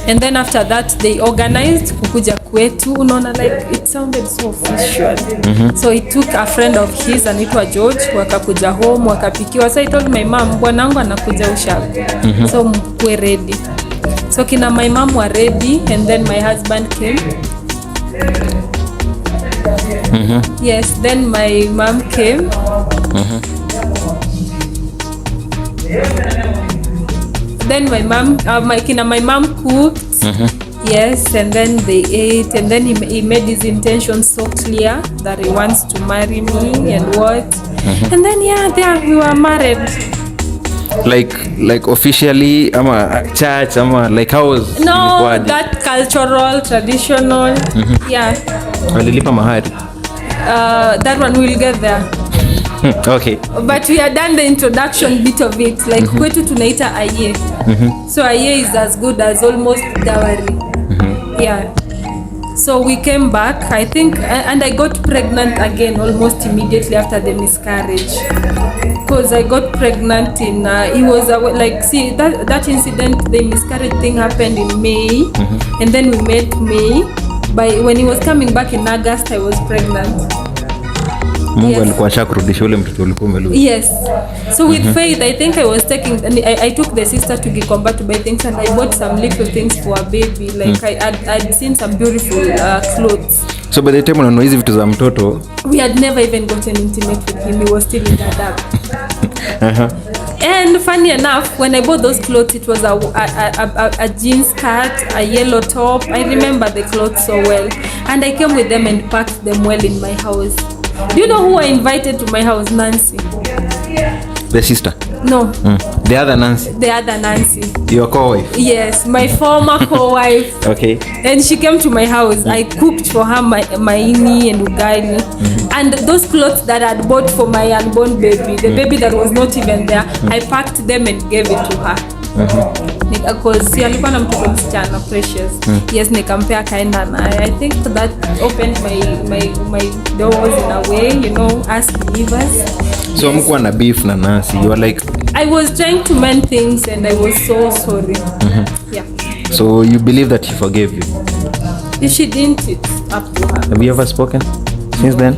And then after that they organized kukuja kwetu, unaona, like it sounded so official. So he took a friend of his anaitwa George, wakakuja home, wakapikiwa. So I told my mom, bwanangu anakuja ushago, so mkuwe ready. So kina my mom were ready, and then my husband came. Yes, then my mom came. Then my mom, my mom cooked. Yes, and then they ate, and then he made his intentions so clear that he wants to marry me and what. And then there we were married. Like officially, ama church, ama like how was? No, that cultural, traditional. Yeah. Walilipa mahari. That one we'll get there. Okay. But we had done the introduction bit of it. Like kwetu tunaita aye. So aye is as good as almost dowry. Yeah. So we came back, I think, and I got pregnant again almost immediately after the miscarriage. Because I got pregnant in, it was that incident, the miscarriage thing happened in May, and then we met May. When he was coming back in August, I was pregnant. Mungu alikuwa ashakurudisha ule mtoto ulikuwa umelua. Yes. So with Faith, I think I was I took the sister to Gikomba to buy things, and I bought some little things for a baby. Like I'd seen some beautiful clothes. So by the time unanunua hizi vitu za mtoto, we had never even gotten intimate with him. He was still in Dadaab. And funny enough, when I bought those clothes, it was a jeans skirt, a yellow top. I remember the clothes so well. And I came with them and packed them well in my house. Do you know who I invited to my house? Nancy. The sister? No. The other Nancy? The other Nancy. Your co-wife? Yes, my former co-wife. Okay. And she came to my house. I cooked for her maini and ugali. And those clothes that I had bought for my unborn baby, the baby that was not even there, I packed them and gave it to her. Because alikuwa na mtoto msichana Precious. Yes, nikampea kaenda naye. I think that opened my doors in a way, you know, as believers. So mkuwa na beef na Nancy, you were like, I was trying to mend things and I was so sorry. Yeah. So you believe that she forgave you? If she didn't, it's up to her. Have you ever spoken since then?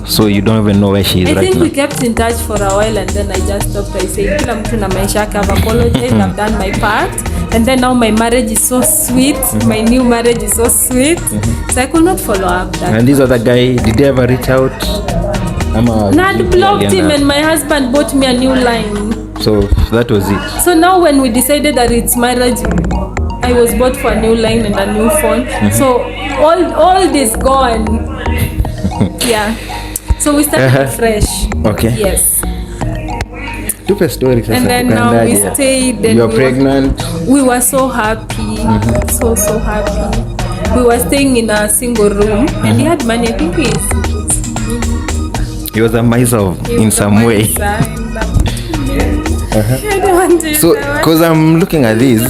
So you don't even know where she is right now? I think we kept in touch for a while, and then I just stopped. I said, kila mtu na maisha yake, I've apologized, I've done my part. And then now my marriage is so sweet. My new marriage is so sweet. So I could not follow up that. And this other guy, did they ever reach out? I'd blocked him, and my husband bought me a new line. So that was it. So now when we decided that it's marriage, I was bought for a new line and a new phone. So all this gone. Yeah. So we started fresh. Okay. Yes. Tupe story sasa. And then now we stayed. You were pregnant. We were so happy. So happy. We were staying in a single room, and he had money. I think he was a miser in some way. So, because I'm looking at this,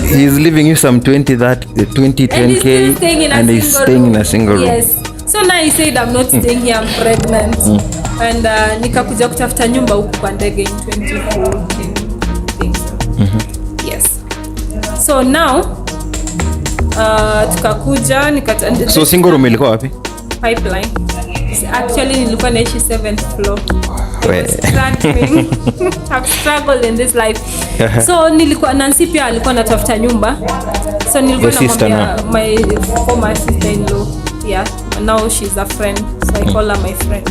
he's leaving you some 10K, and he's staying in a single room. Yes. So now he said, I'm not staying here, I'm pregnant. And nikakuja kutafuta nyumba huku kwa ndege in 2014. Yes. So now tukakuja So single room ilikuwa wapi? Pipeline. Actually nilikuwa naishi 7th floor. I've struggled in this life. So nilikuwa Nancy pia alikuwa anatafuta nyumba. So nilikuwa namwambia my former sister-in-law. Yeah, now she's a friend, so I call her my friend.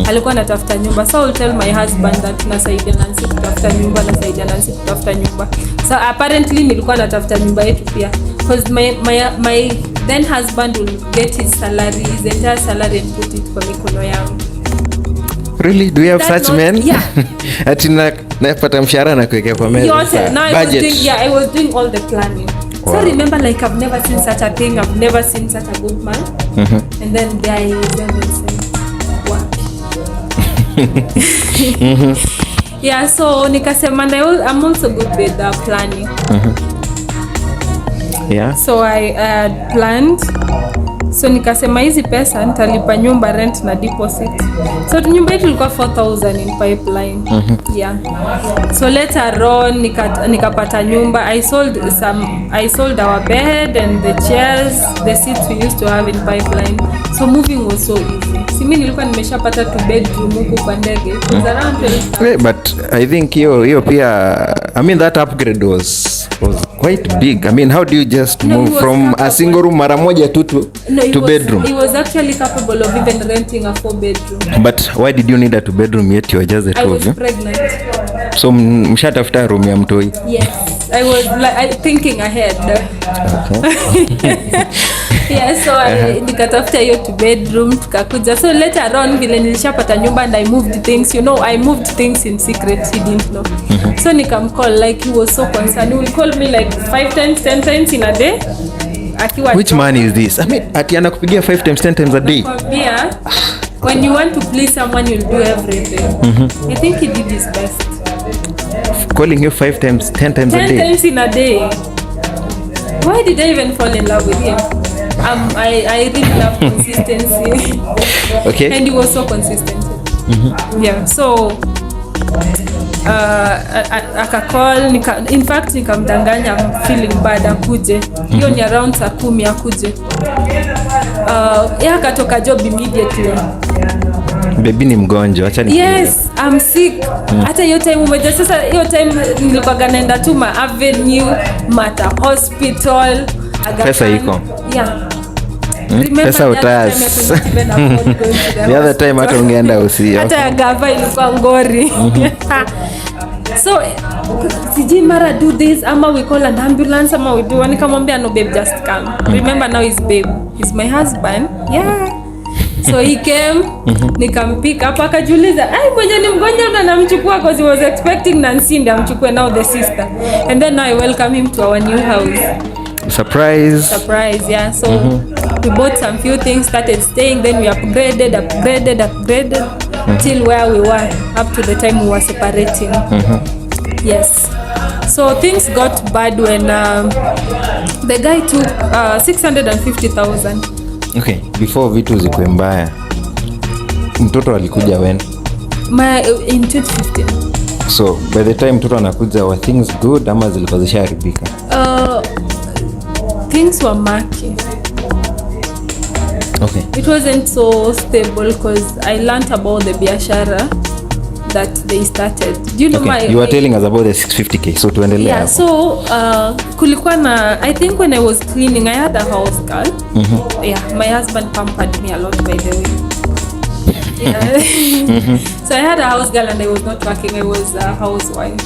Alikuwa anatafuta nyumba, so I'll tell my husband that nasaidia Nancy kutafuta nyumba, nasaidia Nancy kutafuta nyumba. So apparently nilikuwa natafuta nyumba yetu pia, because my then husband will get his salary, his entire salary, and put it kwa mikono yangu. Really? Do you have such men? Yeah. Ati napata mshahara na kuwekea kwa meza. I was doing all the planning. Wow. So remember, like, I've never seen such a thing. I've never seen such a good man. And then there he is, and said, what? Yeah, so nikasema, I'm also good with planning. Yeah. So I had planned, So nikasema hizi pesa nitalipa nyumba, rent na deposit. So nyumba yetu ilikuwa 4,000 in pipeline. Yeah. So later on nikapata nyumba. I sold our bed and the chairs, the seats we used to have in pipeline. So moving was so easy. Mimi nilikuwa nimeshapata 2 bedroom huko kwa ndege. It was around 12,000. But I think hiyo pia, I mean that upgrade was quite big. I mean, how do you just move from capable. A single room mara moja to bedroom? It was actually capable of even renting a 4 bedroom. But why did you need a 2 bedroom yet you were just the two of you? I was pregnant. So mshatafuta room ya mtoi? Yes. I was thinking ahead. Okay. Yeah, so nikatafuta hiyo 2 bedroom tukakuja. So later on vile nilishapata nyumba and I moved things, I moved things in secret, he didn't know. So nikamcall, like he was so concerned. He will call me like 5 times 10 times in a day. Which man is this? I mean, ati anakupigia 5 times 10 times a day. Yeah. When you want to please someone, you'll do everything. I think he did his best. Calling you 5 times 10 times a day. 10 times in a day. Why did I even fall in love with him? I really love consistency. Okay. And he was so consistent. Yeah. So akacall, in fact nikamdanganya feeling bad akuje. Hiyo ni around saa 10 akuje. Akatoka job immediately. Baby ni mgonjwa, acha ni. Yes, I'm sick. Hata hiyo time umeja, sasa hiyo time nilikuwa naenda tu ma Avenue, Mata Hospital, pesa iko. Yeah. Pesa utas. The other time hata ungeenda usio. Hata gava ilikuwa ngori. So siji mara do this ama we call an ambulance ama we do, nikamwambia no babe, just come. Remember now is babe, he's my husband. Yeah. So he came, nikampick up, akajiuliza, mwenye ni mgonjwa na namchukua because he was expecting Nancy ndio amchukue, now the sister. And then now I welcome him to our new house. Surprise, yeah. So we bought some few things, started staying, then we upgraded till where we were up to the time we were separating. Yes. So things got bad when the guy took 650,000. Okay, before vitu zikuwe mbaya, mtoto alikuja when? In 2015. So by the time mtoto anakuja, were things good ama zilikuwa zishaharibika? Things were murky. Okay. It wasn't so stable because I learned about the biashara that they started. Do you know you were telling us about the 650k, so tuendelea. Yeah, so kulikuwa na, I think when I was cleaning I had a house girl. Yeah, my husband pampered me a lot, by the way. Yeah. So I had a house girl and I was not working, I was a housewife.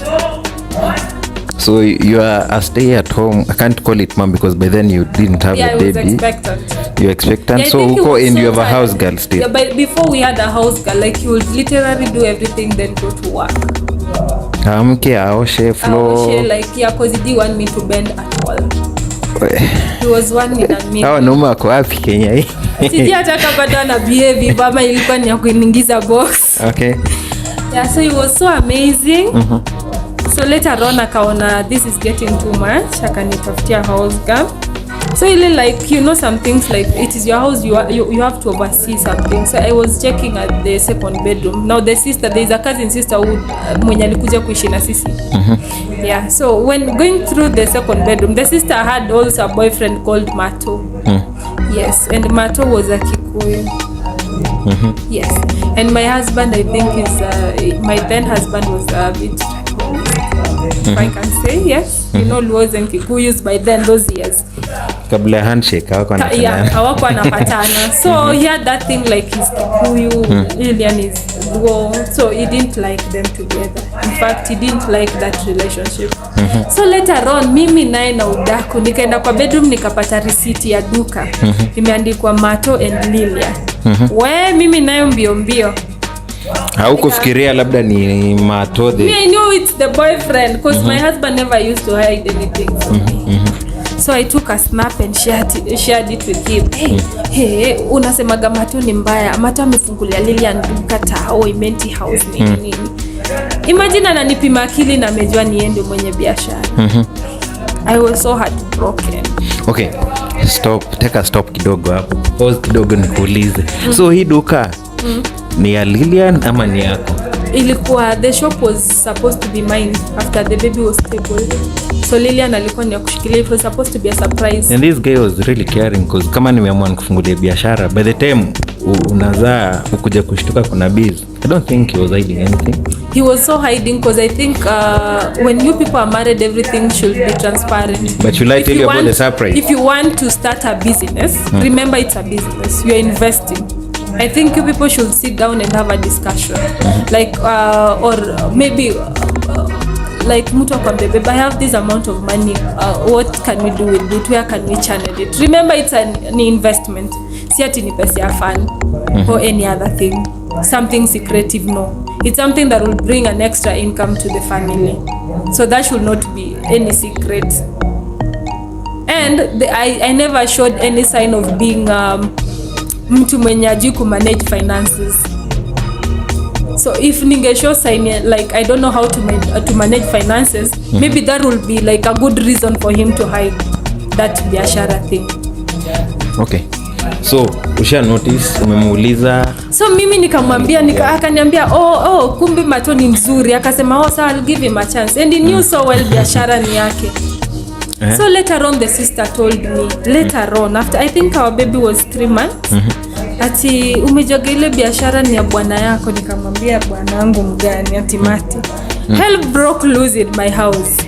So you are a stay at home, I can't call it mom because by then you didn't have a baby. Yeah, I was expectant. You expectant, yeah, so uko and you have a house girl still. Yeah, but before we had a house girl, like he would literally do everything then go to work. Amke aoshe floor. Aoshe, like, yeah, because he didn't want me to bend at all. He was one with me. Hawa noma wako wapi Kenya hii? Sisi hata kabla na behave baba ilikuwa ni ya kuingiza box. Okay. Yeah, so he was so amazing. So later on akaona this is getting too much, akanitafutia house girl. So really, like, some things, like, it is your house, you have to oversee something. So I was checking at the second bedroom. Now the sister, there is a cousin sister who mwenye alikuja kuishi na sisi. Yeah, so when going through the second bedroom, the sister had also a boyfriend called Mato. Yes, and Mato was a Kikuyu. Yes, and my husband, I think my then husband was a bit, if I can say, yes. Luos and Kikuyus by then, those years. Kabla handshake hawako anapatana. So he had that thing like his Kikuyu, Lilian is Luo. So he didn't like them together. In fact, he didn't like that relationship. So later on, mimi naye na udaku nikaenda kwa bedroom nikapata receipt ya duka. Imeandikwa Mato and Lilian. We mimi nayo mbio. Haukufikiria labda ni Mato the... I knew it's the boyfriend because my husband never used to hide anything from me. So I took a snap and shared it with him. Hey, unasemaga Mato ni mbaya. Mato amefungulia Lilian duka tao imenti house nini. Imagine ananipima akili na amejua niende mwenye biashara. I was so heartbroken. Okay. take a stop kidogo hapo. Pause kidogo nikuulize. So hii duka ni ya Lilian ama ni yako? Ilikuwa, the shop was supposed to be mine after the baby was stable. So Lilian alikuwa ni kushikilia, it was supposed to be a surprise. And this guy was really caring because kama nimeamua nikufungulia biashara, by the time unazaa ukuja kushtuka kuna biz. I don't think he was hiding anything. He was so hiding because I think when you people are married, everything should be transparent. But you like tell you about the surprise. If you want to start a business, remember it's a business. You are investing. I think you people should sit down and have a discussion. Like or maybe like mtu akwambia, babe, I have this amount of money. What can we do with it? Where can we channel it? Remember it's an investment. Si ati ni pesa ya fun or any other thing. Something secretive, no. It's something that will bring an extra income to the family. So that should not be any secret. And I never showed any sign of being mtu mwenye ajui kumanage finances. So if ninge show sign like I don't know how to manage finances, maybe that will be like a good reason for him to hide that biashara thing. Okay. So usha notice, umemuuliza. So mimi nikamwambia, akaniambia kumbe Mato ni mzuri. Akasema so I'll give him a chance. And he knew so well biashara ni yake. So later on the sister told me, later on after I think our baby was 3 months, ati umejoga ile biashara ni ya bwana yako. Nikamwambia bwana wangu mgani? Ati Mati. Hell broke loose in my house.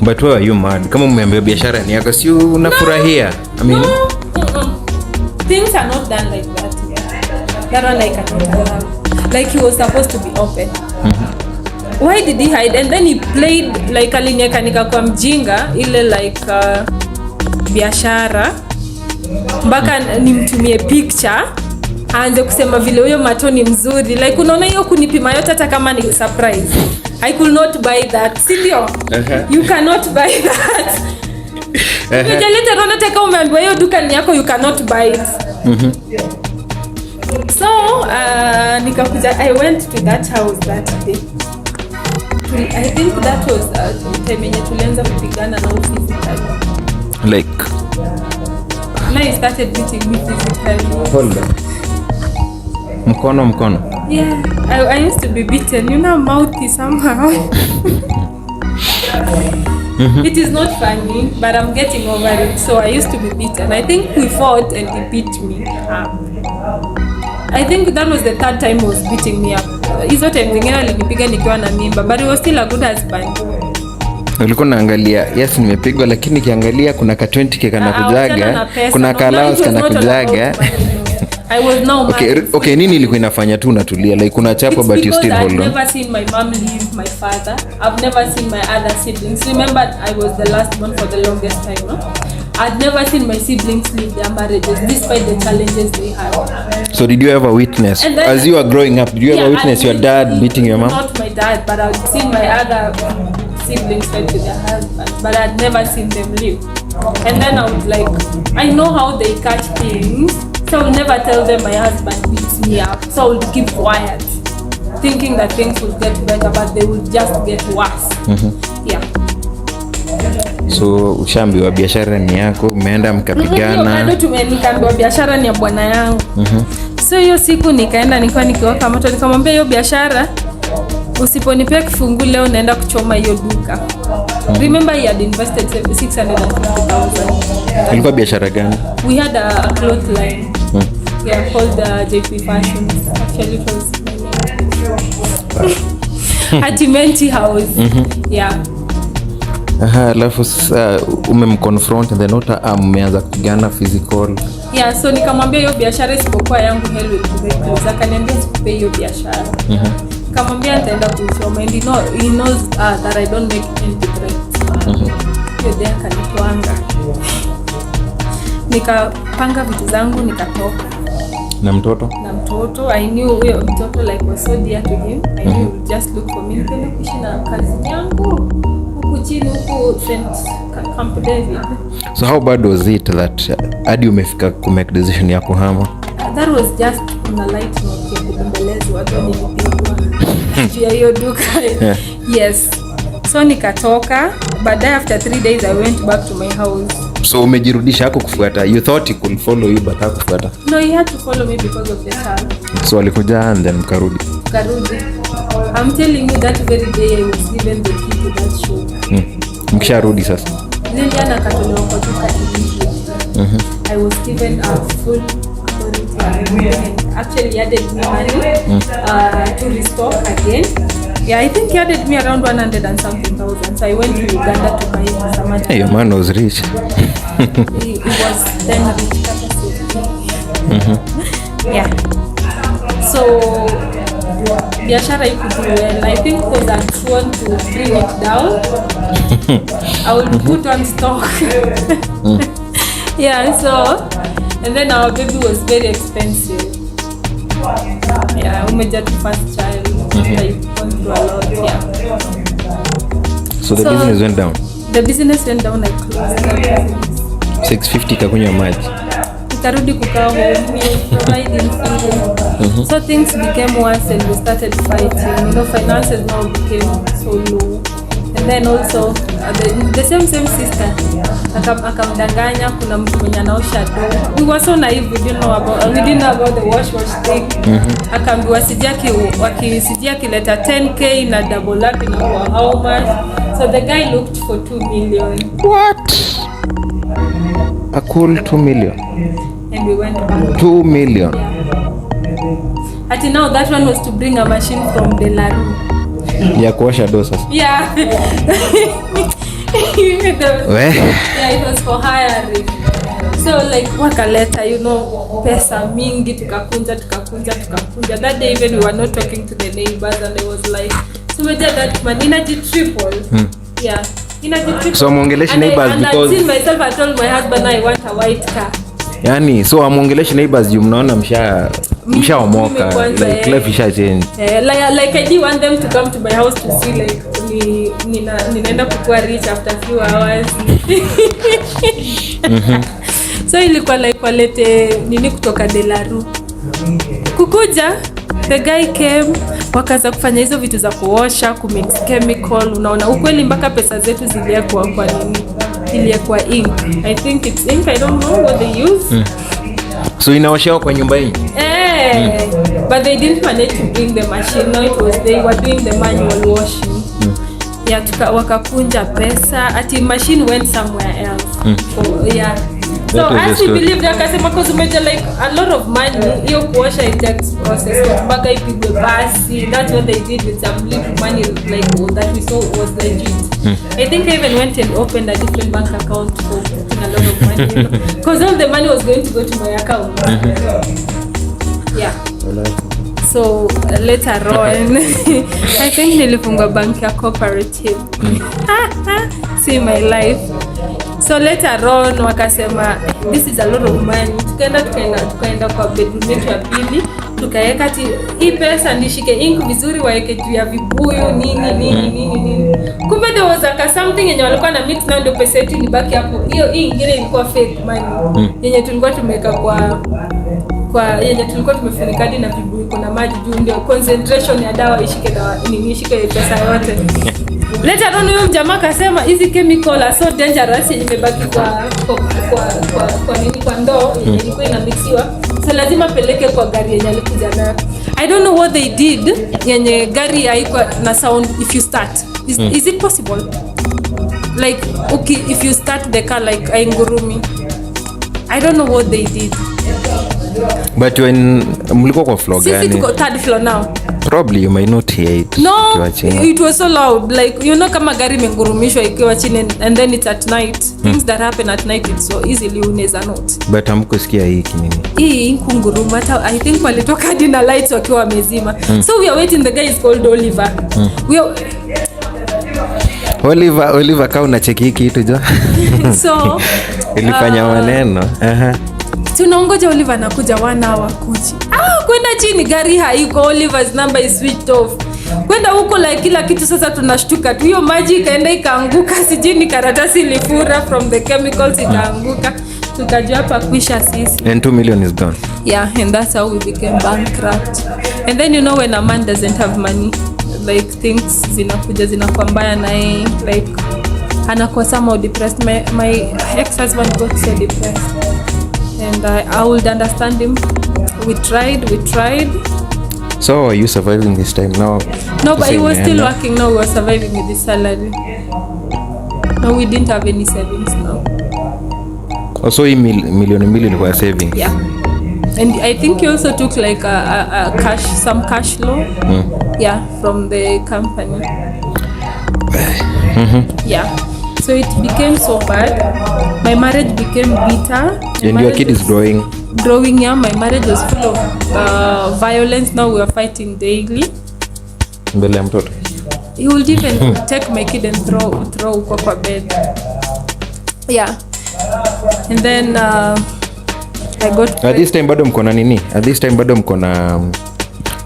But why are you mad? Kama umeambia biashara ni yako, si unafurahia? I mean, things are not done like that. That one I cannot allow. Like he was supposed to be open. Why did he hide? And then he played like alinyekanika kwa mjinga ile like biashara mpaka nimtumie picture aanze kusema vile huyo Mato ni mzuri. Like unaona hiyo kunipima yote hata kama ni surprise. I could not buy that. Sindio? You cannot buy that. Later on nataka umeambiwa hiyo duka ni yako, you cannot buy it. So nikakuja, I went to that house that day. I think that was time yenye tulianza kupigana na physically. Like now he started beating me physically. Hold on. Mkono. Yeah, I used to be beaten. You know, mouthy somehow. It is not funny, but I'm getting over it. So I used to be beaten. I think we fought and he beat me up. I think that was the 3rd time he was beating me up. Hizo time zingine alinipiga nikiwa na mimba, but he was still a good husband. Ulikuwa naangalia, yes nimepigwa, lakini kiangalia kuna ka 20k kana kujaga, kuna ka allowance kana kujaga. I was now okay, nini ilikuwa inafanya tu unatulia? Like kuna chapo but you still hold on. I've never seen my mom leave my father. I've never seen my other siblings. Remember, I was the last one for the longest time. No? I'd never seen my siblings leave their marriages despite the challenges they had. So did you ever witness, as you were growing up, did you ever witness your dad beating your mom? Not my dad, but I'd seen my other siblings fight with their husbands, but I'd never seen them leave. And then I would like, I know how they catch things, so I would never tell them my husband beats me up. So I would keep quiet, thinking that things would get better, but they would just get worse. Yeah. So ushambiwa biashara ni yako, umeenda mkapigana. Nikaambiwa biashara ni ya bwana yangu. So hiyo siku nikaenda, nilikuwa nikiwaka moto, nikamwambia hiyo biashara usiponipea kifungu leo naenda kuchoma hiyo duka. Remember he had invested 650,000. Ilikuwa biashara gani? We had a cloth line. Yeah, called JP Fashions. Actually it was Atimenti House. Yeah. Alafu umemconfront and then umeanza kupigana physical. Yeah, so nikamwambia hiyo biashara isipokuwa yangu hell will prevail. Akaniambia sikupe hiyo biashara. Nikamwambia nitaenda kusoma, and he knows that I don't make any threats. Hiyo dia kanitwanga. Nikapanga vitu zangu nikatoka. Na mtoto? I knew huyo mtoto like was so dear to him. I knew he would just look for me. Nikaenda kuishi na kazi yangu huku chini huku St. Camp David. So how bad was it that hadi umefika ku make decision ya kuhama? That was just on a light note ya kubembeleza watu nilipigwa juu ya hiyo duka. Yes. So nikatoka, baadaye after 3 days I went back to my house. So umejirudisha hako kufuata. You thought he could follow you but hakufuata. No, he had to follow me because of the child. So alikuja and then karudi. I'm telling you that very day I was given the key to that show. Mkisharudi sasa. Liliana katolewa kwa duka immediately. I was given a full authority and actually added me money to restock again. Yeah, I think he added me around 100 and something thousand. So I went to Uganda to buy some. Hey, your man was rich. He was then rich. Yeah. So biashara ikudu well. I think because I'm trying to bring it down, I will put on stock. Yeah, so and then our baby was very expensive. Yeah, we made the first child. Like gone through a lot. Yeah. So the business went down. The business went down. I closed the business. 650 kakunywa maji. Nikarudi kukaa home, providing food. So things became worse and we started fighting. You know, finances now became so low. And then also the same sister akamdanganya kuna mtu mwenye anaosha do. We were so naive, we didn't know about the wash thing. Akaambiwa Sijaki leta 10k na double up in how much. So the guy looked for 2 million. What? A cool 2 million. And we went back. 2 million. Yeah. Ati now that one was to bring a machine from Belarus. Ya kuosha do sasa. Yeah. Yeah, it was for hiring. So like wakaleta, you know, pesa mingi tukakunja. That day even we were not talking to the neighbors and I was like, so we did that man energy triple. Yeah. Energy triple. So muongeleshi neighbors because until myself I told my husband I want a white car. Yani so amuongeleshi neighbors juu mnaona mshaomoka like life isha change. Like I didn't want them to come to my house to see like ninaenda kukua rich after a few hours. So ilikuwa like walete nini kutoka Belarus. Kukuja the guy came, wakaanza kufanya hizo vitu za kuosha, kumix chemical, unaona ukweli mpaka pesa zetu ziliekwa kwa nini? Iliekwa ink. I think it's ink, I don't know what they use. So inaoshewa kwa nyumba hii? But they didn't manage to bring the machine. No, they were doing the manual washing. Yeah, wakakunja pesa. Ati machine went somewhere else. Yeah. So as we believed, akasema cause umeja like a lot of money, hiyo kuosha it takes process. Mpaka ipigwe basi. That's what they did with some little money like that we saw was legit. I think I even went and opened a different bank account for putting a lot of money. Because all the money was going to go to my account. Yeah. So later on, I think nilifunga bank ya cooperative. See my life. So later on wakasema this is a lot of money. Tukaenda kwa bedroom yetu ya pili. Tukaeka hii pesa nishike ink vizuri waeke juu ya vibuyu nini. Kumbe there was something yenye walikuwa na mix na ndio pesa yetu ilibaki hapo. Hiyo ingine ilikuwa fake money. Yenye tulikuwa tumeka yenye tulikuwa tumefunika hadi na vibuyu kuna maji juu ndio concentration ya dawa ishike pesa yote. Later on huyo mjamaa akasema hizi chemical are so dangerous yenye imebaki kwa ndoo ilikuwa inamixiwa. So lazima peleke kwa gari yenye alikuja nayo. I don't know what they did yenye gari haikuwa na sound if you start. Is it possible? Like okay, if you start the car like aingurumi. I don't know what they did. But when mlikuwa kwa floor gani? Sisi tuko third floor now. Probably you might not hear it. No, it was so loud. Like you know kama gari imengurumishwa ikiwa chini and then it's at night. Things that happen at night it's so easily unaweza note. But hamkusikia hii kinini? Hii kunguruma hata I think walitoka hadi na lights wakiwa wamezima. So we are waiting, the guy is called Oliver. Oliver kama unacheki hiki kitu jo. So ilifanya maneno. Tunaongoja Oliver anakuja 1 hour kuji. Kwenda chini gari haiko, Oliver's number is switched off. Kwenda huko like kila kitu sasa tunashtuka tu. Hiyo maji ikaenda ikaanguka, sijini karatasi ilifura from the chemicals ikaanguka. Tukajua hapa kuisha sisi. And 2 million is gone. Yeah, and that's how we became bankrupt. And then you know when a man doesn't have money, like things zinakuja zinakuwa mbaya na like anakuwa somehow depressed. My ex-husband got so depressed, and I would understand him. We tried. So how are you surviving this time now? No, but he was still working. Now we were surviving with his salary. No, we didn't have any savings now. Also, million ilikuwa savings. Yeah. And I think he also took like some cash loan. Yeah, from the company. Yeah. So it became so bad. My marriage became bitter. And your kid is growing. Yeah. My marriage was full of violence. Now we are fighting daily. Mbele ya mtoto. He would even take my kid and throw uko kwa bed. Yeah. And then I got at this time bado mko na nini? At this time bado mko na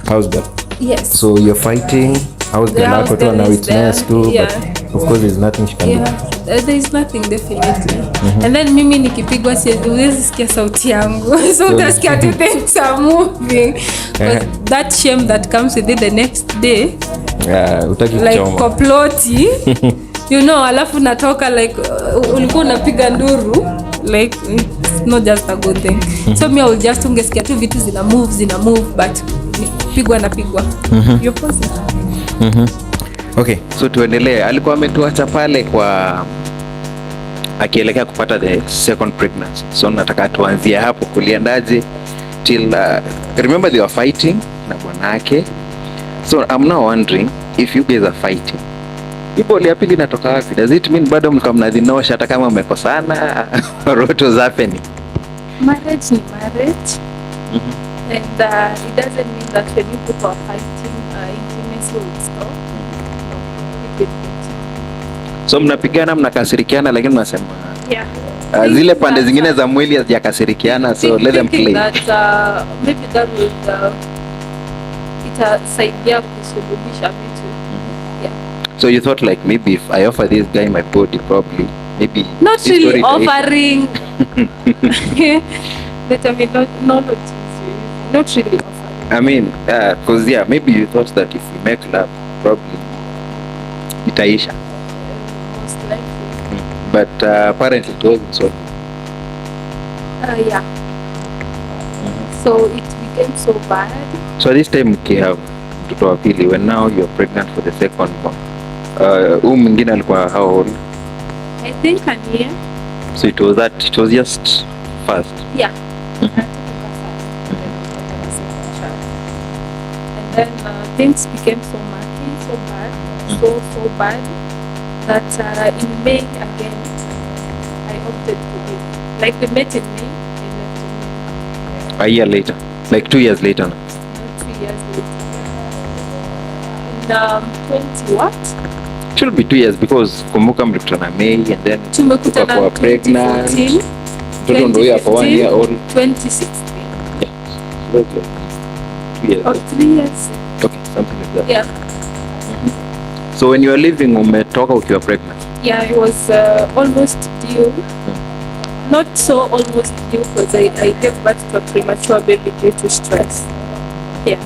house girl. Yes. So you're fighting house girl yako tu na witness too, yeah. But of course there's nothing she can do. There is nothing definitely. And then mimi nikipigwa siwezi sikia sauti yangu. So utasikia tu things are moving. But that shame that comes with it the next day. Yeah, utaki like kuchoma. Kwa ploti. You know, alafu natoka like ulikuwa unapiga nduru, like it's not just a good thing. So me I will just ungesikia tu vitu zina move but pigwa na pigwa. You're positive. Okay, so tuendelee. Alikuwa ametuacha pale kwa akielekea kupata the second pregnancy. So nataka tuanzie hapo, kuliendaje till remember they were fighting na bwanake. So I'm now wondering if you guys are fighting. Ipo ya pili natoka wapi? Does it mean bado mko mnadhinosha hata kama mmekosana? Or what was happening? Marriage ni marriage. And it doesn't mean that when you people are fighting, intimacy will stop. So mnapigana, mnakasirikiana, lakini mnasema zile pande zingine za mwili hazijakasirikiana, so let them play. That, maybe that would itasaidia kusuluhisha vitu. Yeah. So you thought like maybe if I offer this guy my body, probably maybe not really offering. That I mean not really offering. I mean, cause yeah, maybe you thought that if we make love, probably itaisha. Most likely. But apparently it wasn't so. Yeah. So it became so bad. So this time you have mtoto wa pili, when now you're pregnant for the second one. Mwingine alikuwa how old? I think a year. So it was just fast. Yeah. And then things became so murky, so bad, so bad that in May again I opted to leave. Like we met in May, I left in May. A year later, like 2 years later. Not 3 years later. In 20 what? Should be 2 years because kumbuka mlikutana May and then tumekutana pregnant. 2014. Mtoto ndio ya for 1 year old. 2016. Yeah. So like 2 years. Or 3 years. Okay, something like that. Yeah. So when you were leaving, umetoka ukiwa pregnant? Yeah, it was almost due. Not so almost due because I gave birth to a premature baby due to stress. Yeah.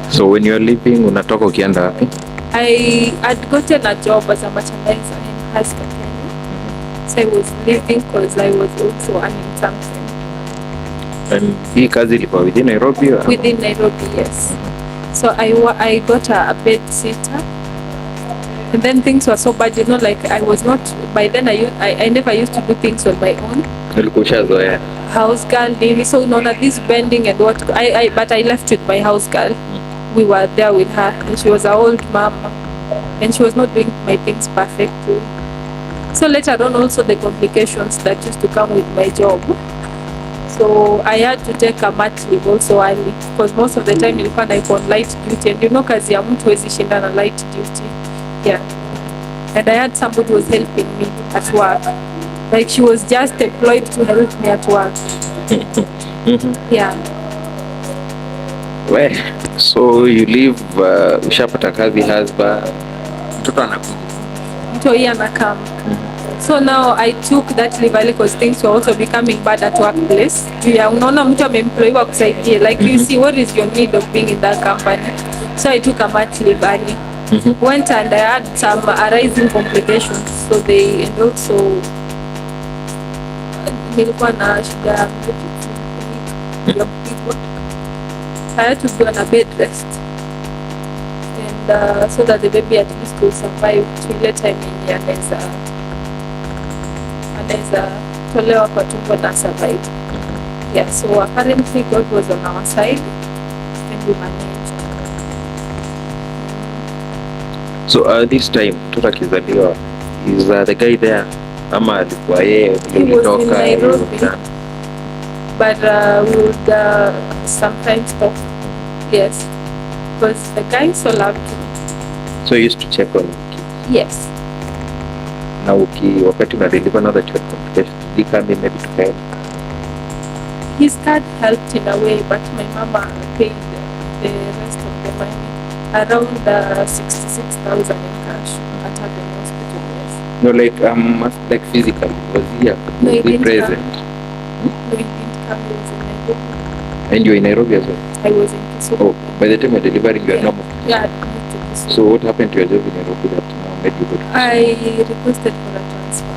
So when you were leaving, unatoka ukienda wapi? I had gotten a job as a merchandiser in Haska, Kenya. So I was leaving because I was also earning something. And hii kazi ilikuwa within Nairobi? Or? Within Nairobi, yes. So I got a bed sitter. And then things were so bad, you know, like I was not, by then I never used to do things on my own. Ulikushazoea. House girl, daily. So you know, this bending and what, but I left with my house girl. We were there with her and she was an old mom and she was not doing my things perfectly. So later on also the complications that used to come with my job. So I had to take a mat leave also early because most of the time nilikuwa niko on light duty and you know kazi ya mtu hawezi shinda na light duty. Yeah. And I had somebody who was helping me at work. Like she was just employed to help me at work. Yeah. Well, so you leave, ushapata kazi husband, mtoto anakuja. Mtoi anakam. So now I took that leave early because things were also becoming bad at workplace. Yeah, unaona mtu ameemployiwa kusaidia. Like you see what is your need of being in that company. So I took a mat leave early. Went and I had some arising complications, so they, and also nilikuwa na shida ya kupigwa. I had to go on a bed rest, and so that the baby at least will survive to ile time yenye anaweza tolewa kwa tumbo na survive. Yeah, so apparently God was on our side and we managed. So this time mtoto akizaliwa, is the guy there ama alikuwa yeye ulitoka? He was in Nairobi, but we would sometimes talk. Yes, because the guy so loved me. So you used to check on him? Yes. Na wakati una deliver now that you had complications, did he come in maybe to help? His dad helped in a way, but my mama paid the rest of the money, around 66,000 in cash at the hospital. Yes. No, like physically, was he No, he didn't present? No, he didn't come. He was in Nairobi. And you were in Nairobi as well? I was in Kisumu. Oh, by the time you're delivering, you're normal? Yeah, I moved to Kisumu. So what happened to your job in Nairobi that now made you go to Kisumu? I requested for a transfer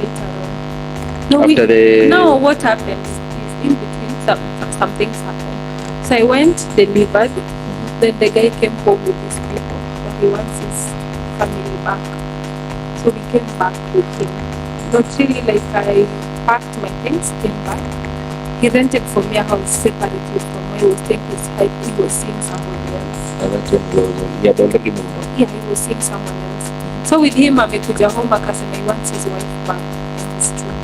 later on. No, what happened is in between some things happened. So I went, delivered, then the guy came home with his people. But he wants his family back. So we came back with him. Not really like I packed my things, came back. He rented for me a house separately from where he was staying his height. He was seeing somebody else. He had already moved on? Yeah, he was seeing someone else. So with him, amekuja home akasema he wants his wife back and his children.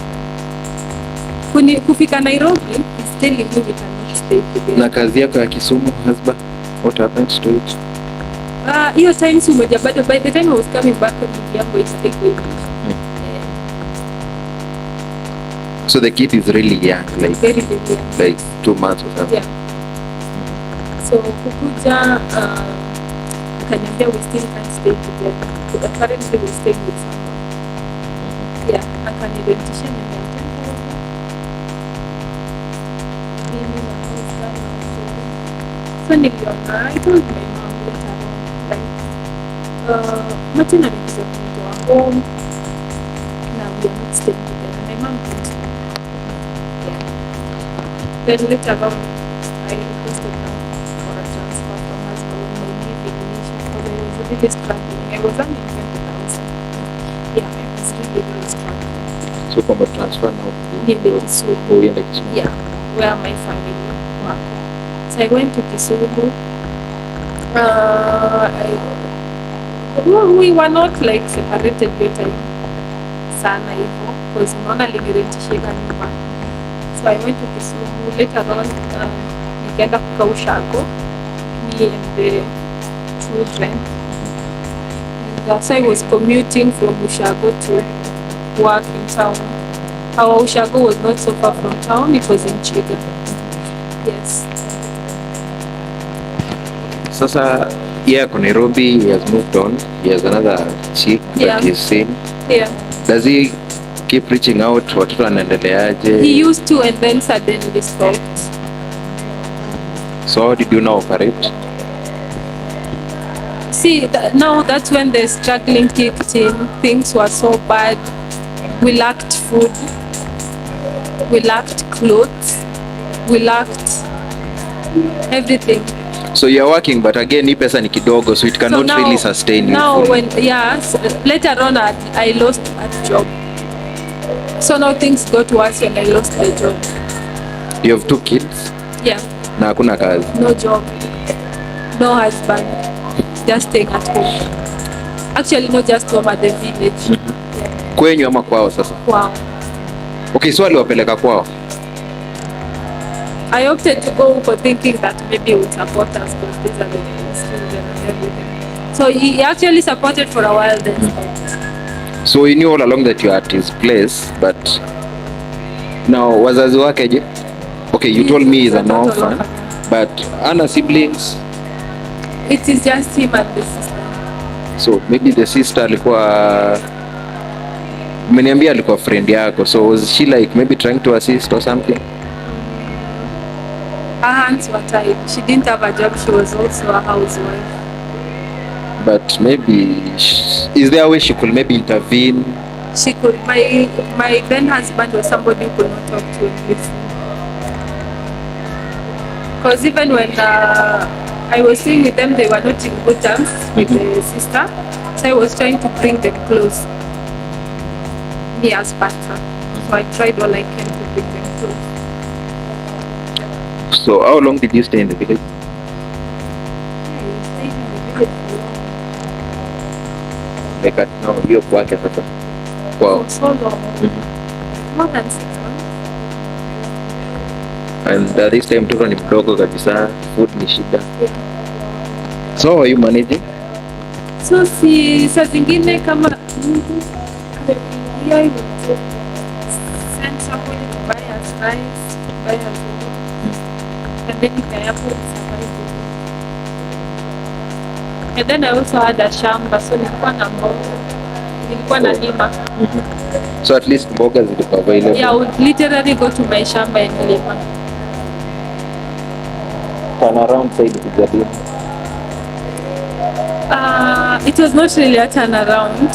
Kufika Nairobi, he's telling me we cannot stay together. Na kazi yako ya Kisumu husband, what happened to it? Hiyo time sumoja bado, by the time I was coming back bibi yangu ilikuwa So the kid is really young, like very young. Like 2 months or something? Yeah. So kukuja akaniambia we still can't stay together. So apparently we staying with someone. Yeah, akanirentisha so niliona, I told my mom later on, like, Martin alikuja kunitoa home, now we are not staying together. My mom didn't know. Yeah. Then later on, I requested now for a transfer from husband when my leave initial, because I was really struggling. I was earning 20,000. Yeah, I was really struggling. So from a transfer now? Niende Kisumu. Oh, yeah, like Kisumu. Yeah, where my family wako. So I went to Kisumu. We were not like separated hiyo time sana hivyo, because unaona alinirentishika nyumba. So I went to Kisumu. Later on, nikaenda kukaa Ushago, me and the children. And so I was commuting from Ushago to work in town. Our Ushago was not so far from town, it was in Chiga. Yes. Sasa ako Nairobi, he has moved on, he has another chick that he's seen. Yeah. Does he keep reaching out? Watoto wanaendeleaje? He used to, and then suddenly stopped. So how did you now operate? See, now that's when the struggling kicked in. Things were so bad. We lacked food. We lacked clothes. We lacked everything. So you're working, but again, hii pesa ni kidogo, so it cannot really sustain you. Now, later on, I lost that job. So now things got worse when I lost the job. You have 2 kids? Yeah. Na hakuna kazi? No job. No husband. Just staying at home. Actually, not just home, at the village. Yeah. Kwenyu ama kwao sasa? Wow. Okay, so aliwapeleka kwao? I opted to go for thinking that maybe he would support us because these are the children and everything. So he actually supported for a while then. So he knew all along that you are at his place, but now wazazi wake je? Okay, you told me he's an orphan, but ana siblings? It is just him and the sister. So maybe the sister alikuwa, umeniambia alikuwa friend yako, so was she like maybe trying to assist or something? Her hands were tied. She didn't have a job. She was also a housewife. But maybe is there a way she could maybe intervene? She could. My then husband was somebody who could not talk to and listen. Because even when I was staying with them, they were not in good terms with the sister. So I was trying to bring them close. Me as partner. So I tried all I can to bring them close. So how long did you stay in the village? I stayed in the village for long. Like at now, you're working sasa. Wow. For so long. More than 6 months. And this time mtoto ni mdogo kabisa, food ni shida. Yeah. So how are you managing? So si saa zingine kama Mungu amekuingia, you would send somebody to buy us rice, buy us food, and then ikayapo survive. And then I also had a shamba, so nilikuwa na mboga, nilikuwa na lima. So at least mboga zilikuwa available. Yeah, I would literally go to my shamba and lima. Turn around side kujadili. It was not really a turnaround.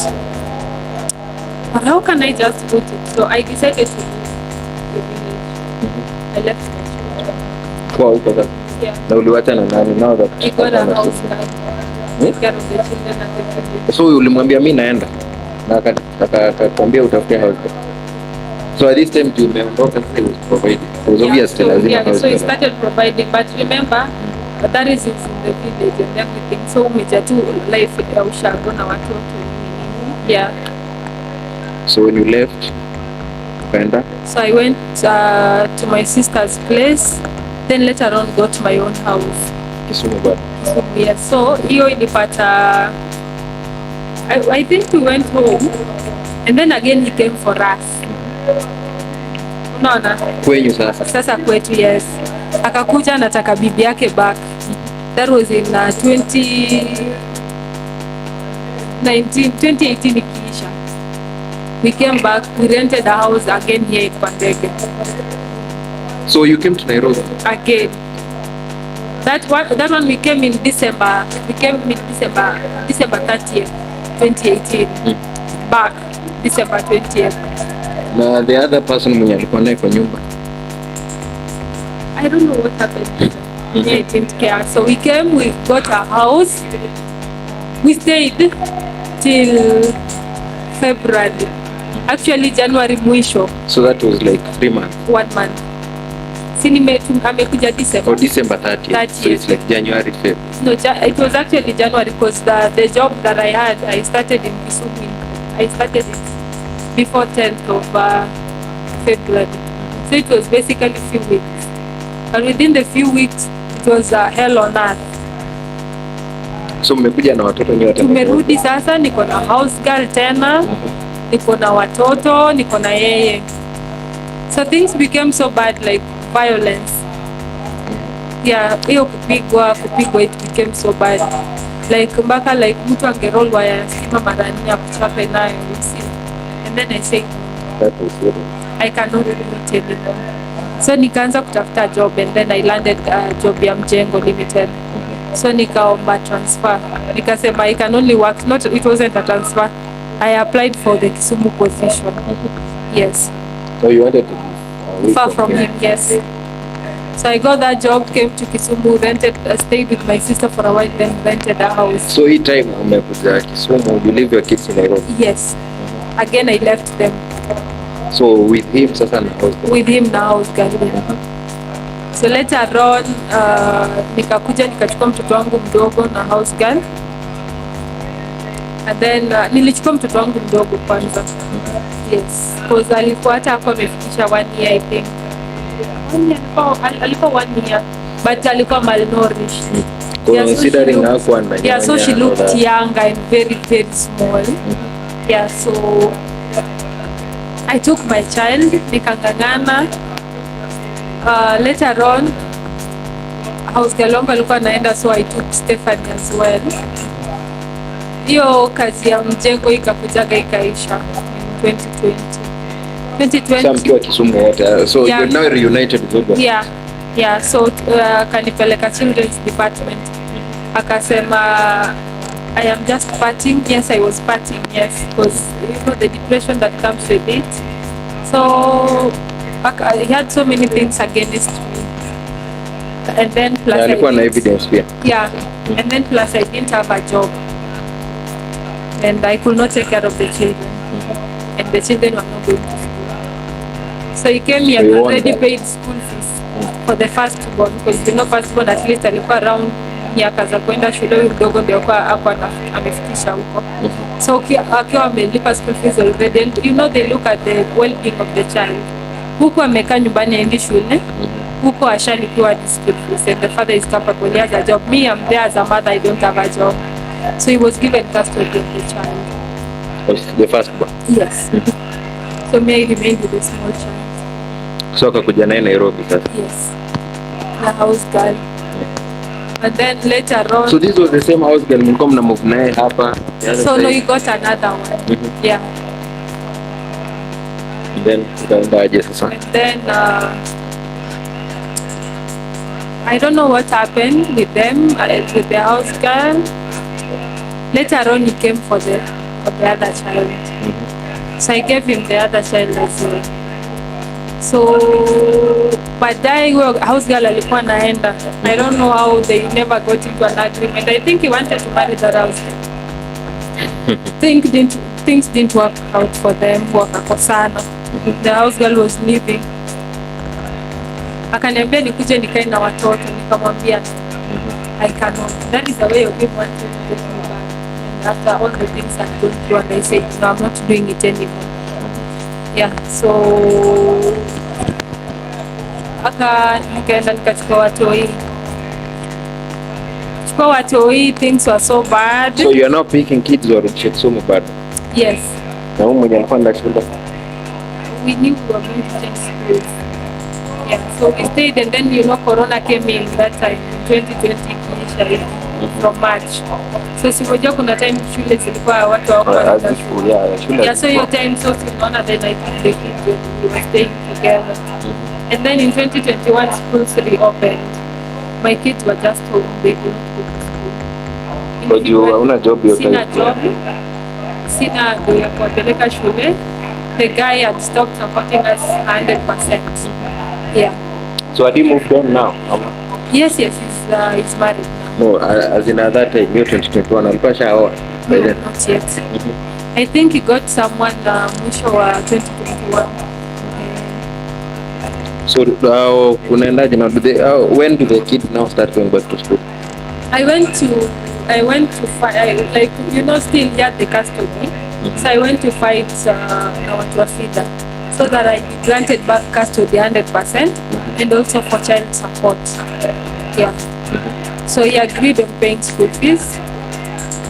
But how can I just put it? So I decided to leave the village. I left my children. Kwa huko sasa. Yeah. Na uliwacha na nani now that? I got a house now. Take care of the children and the family. So ulimwambia mimi naenda na akakwambia utafute house. So at this time you umeondoka sasa, he was providing. It was obvious lazima Yeah, house. so he started providing, but remember that is in the village and everything. So umeja tu life ya ushago na watoto nini. Yeah. So when you left, ukaenda? So I went to my sister's place, then later on got my own house. Kisumu bado. So, yeah, so hiyo ilipata I think we went home and then again he came for us. Unaona? Kwenyu sasa. Sasa kwetu, yes. Akakuja anataka bibi yake back. That was in 2018 ikiisha. We came back, we rented a house again here in Pandege. So you came to Nairobi? Again. That one we came in December. We came in December 30th, 2018. Back December 20th. Na the other person mwenye alikuwa naye kwa nyumba? I don't know what happened. I didn't care. So we came, we got a house. We stayed till February. Actually January mwisho. So that was like 3 months? 1 month. Amekuja December. Or December 30th. So it's like January, February. No, it was actually January because the job that I had, I started in Kisumu. I started it before 10th of February. So it was basically a few weeks. And within the few weeks, it was hell on earth. So mmekuja na watoto nyote? Tumerudi sasa, niko na house girl tena, niko na watoto, niko na yeye. So things became so bad, like violence. Yeah, hiyo kupigwa, it became so bad. Like mpaka like mtu angeroll waya ya stima mara 4 akuchape nayo, you see. And then I say, That was it. I cannot do it anymore. So nikaanza kutafuta job and then I landed job ya Mjengo Limited. So nikaomba transfer. Nikasema I can only work, it wasn't a transfer. I applied for the Kisumu position. Yes. So you wanted to be Far from him, yes. So I got that job, came to Kisumu, stayed with my sister for a while, then rented a house. So hii time umekuja Kisumu, you leave your kids in Nairobi? Yes. Again, I left them. So with him sasa na house girl? With him na house girl. So later on, nikakuja nikachukua mtoto wangu mdogo na house girl. And then nilichukua mtoto wangu mdogo kwanza. Yes. Because alikuwa hata hapo amefikisha 1 year I think. Alikuwa 1 year. But alikuwa malnourished. Considering hakuwa na yeah, so she looked young and very, very small. Yeah, so I took my child, nikangangana. Later on, house girl wangu alikuwa naenda, so I took Stephanie as well. Hiyo kazi ya Mjengo ikakujaga ikaisha in 2020. Some kiwa Kisumu wote. So Yeah. you're now reunited with them? Yeah, so kanipeleka children's department. Akasema I am just partying. Yes, I was partying. Yes, because the depression that comes with it. So he had so many things against me, and then plus alikuwa na evidence pia. Yeah, and then plus I didn't have a job, and I could not take care of the children, and the children were not going to school. So he came here and already paid school fees for the firstborn, because firstborn at least alikuwa around miaka za kwenda shule, huyu mdogo ndio hapo amefikisha huko. So akiwa amelipa school fees already, and they look at the well-being of the child. Huko amekaa nyumbani aendi shule, huko ashalipiwa the school fees, and the father is capable, he has a job. Me, I'm there as a mother, I don't have a job. So he was given custody of the child. The firstborn? Yes. So me, I remained with the small child. So akakuja naye Nairobi sasa? Yes. The house girl. And then later on... So this was the same house girl mlikuwa mna move naye hapa? So no, you got another one. Yeah. And then ukaendaje sasa? And then I don't know what happened with them, with the house girl. Later on he came for the other child. So I gave him the other child as well. So baadaye huyo house girl alikuwa naenda. I don't know how they never got into an agreement. I think he wanted to marry that house girl. Things didn't work out for them, wakakosana. The house girl was leaving. Akaniambia nikuje nikae na watoto, nikamwambia I cannot. That is the way of him wanting to get me back. And after all the things I've gone through, and I said, no, I'm not doing it anymore. Yeah, so nikaenda nikachukua watoi. Things were so bad. So you are not picking kids or so bad? Yes. Na mwenye alikuwa ndani shule? We knew we were going to change schools. Yeah, so we stayed, and then Corona came in that time, 2020 kiisha from March. So sikojua kuna time shule zilikuwa watu wako shule. Yeah, so your time, so tunaona then I think the kids we were staying together. And then in 2021 schools reopened. My kids were just home, they couldn't go to school. But you hauna job yote? Sina job. Sina do ya kuwapeleka shule. The guy had stopped supporting us 100%. Yeah. So had he moved on now? Yes, he's married now. No, as in at that time, 2021, alikuwa shaoa? No, not yet. I think he got someone mwisho wa 2021. So kunaendaje now? When do the kids now start going back to school? I went to fight, like still get the custody. So I went to fight watu wa FIDA so that I granted back custody 100% and also for child support. Yeah. So he agreed on paying school fees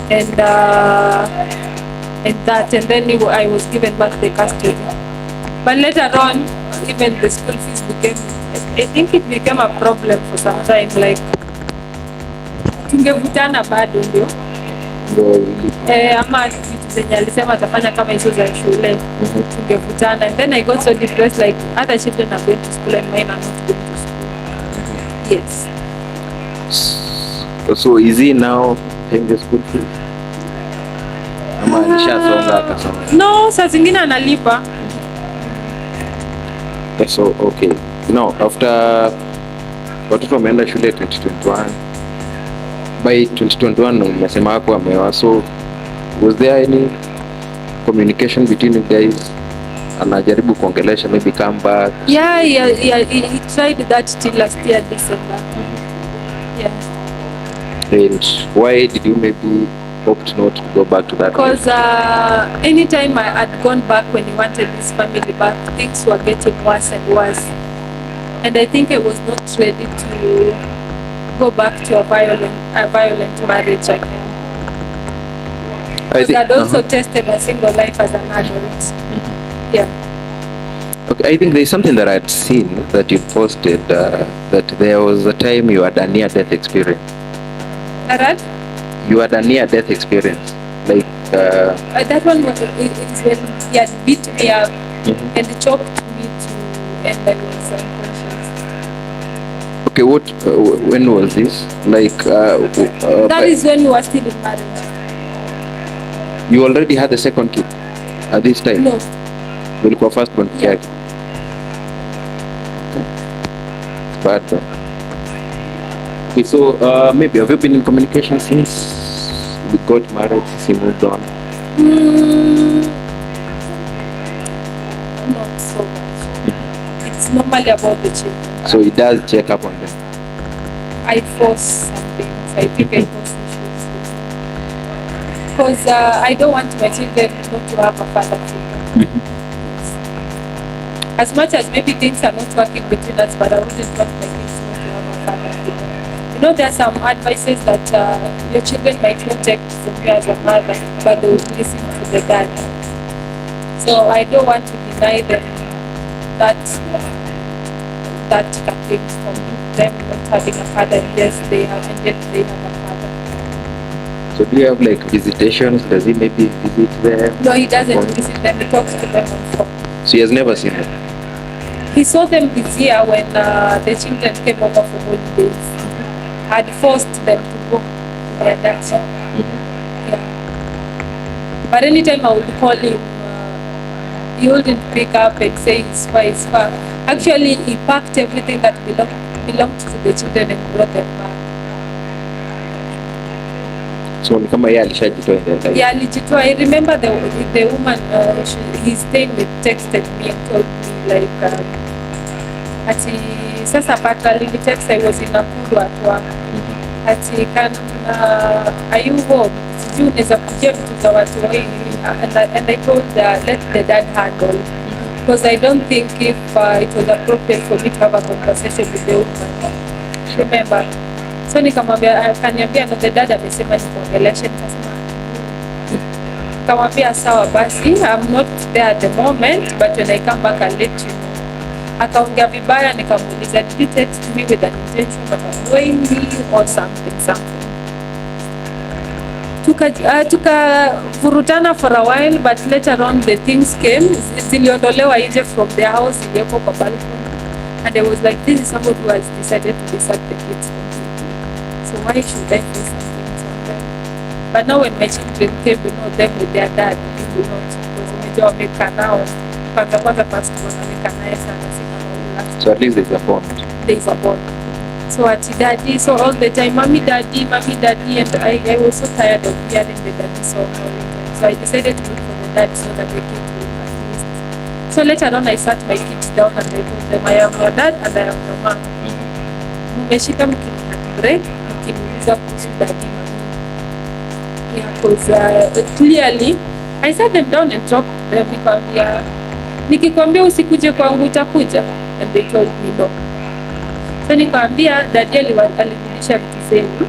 and then I was given back the custody. But later on, even the school fees I think it became a problem for some time, like tungevutana bado ndio ama vitu zenye alisema atafanya kama hizo za shule tungevutana, and then I got so depressed, like other children are going to school and mine are not going to school. Yes. So is he now paying the school fees? Ama nishasonga akasonga? No, saa zingine analipa. So okay. Now after watoto wameenda shule 2021, by 2021 umesema hapo ameoa, so was there any communication between you guys? Anajaribu kuongelesha, maybe come back? Yeah, he tried that till last year December. Yeah. And why did you maybe opt not to go back to that? Because anytime I had gone back when he wanted his family back, things were getting worse and worse. And I think I was not ready to go back to a violent marriage again. I had also tested a single life as an adult. Yeah. Okay, I think there's something that I'd seen that you posted, that there was a time you had a near-death experience. Alright? You had a near-death experience, like that one was it's when he had beat me up and choked me and I was unconscious. Okay, when was this? Like that is when we were still in marriage. You already had the second kid at this time? No. Ulikuwa first born peke Yeah. yake? Bad though. Okay, so maybe have you been in communication since we got married, since you moved on? Not so much. It's normally about the children. So he does check up on them. I force some things. I think I force issues. Because I don't want my children not to have a father figure. As much as maybe things are not working between us, but I wouldn't want my kids not to have a father figure. You know, there are some advices that your children might not take from you as a mother, but they will listen to the dad. So I don't want to deny them that thing from them not having a father. Yes, they have, and yet they have a father. So do you have like visitations? Does he maybe visit them? No, he doesn't visit them. He talks to them on phone. So he has never seen them? He saw them this year when the children came over for holidays. Had forced them to go to their dad. Yeah. But anytime I would call him, he wouldn't pick up and say he's far. Actually, he packed everything that belonged to the children and brought them back. So ni kama yeye alishajitoa in their life. Yeah, alijitoa. I remember the woman he's staying with texted me and told me like ati sasa pata text I was in Nakuru at work. Ati are you home? Sijui unaweza kujia vitu za watu wengi. And I told let the dad handle. Because I don't think if it was appropriate for me to have a conversation with the woman. Remember? So akaniambia no, the dad amesema nikuongeleshe. Nikamwambia sawa basi, I'm not there at the moment, but when I come back I'll let you know. Akaongea vibaya, nikamuuliza did you text me with an intention of annoying me or something. Tukavurutana for a while, but later on the things came. Ziliondolewa nje from their house, iliyopo kwa balcony, and I was like, this is somebody who has decided to disack the kids completely. So why should I do something on them? But now when my children came, them with their dad, we not, because umejua wamekaa nao kwanza past wamekaa naye sana, si kama last. So at least there's a bond. There's a bond. So ati daddy, so all the time, mommy daddy, and I was so tired of hearing the daddy song all the time. So I decided to look for the dad so that the kids will at least. So later on I sat my kids down and I told them, I am your dad and I am your mom. Mmeshika break, mkiniuliza kuhusu daddy mami. Yeah, because clearly I sat them down and talked to them. Nikikwambia usikuje kwangu utakuja, and they told me no. So nikamwambia daddy alirudisha vitu zenu,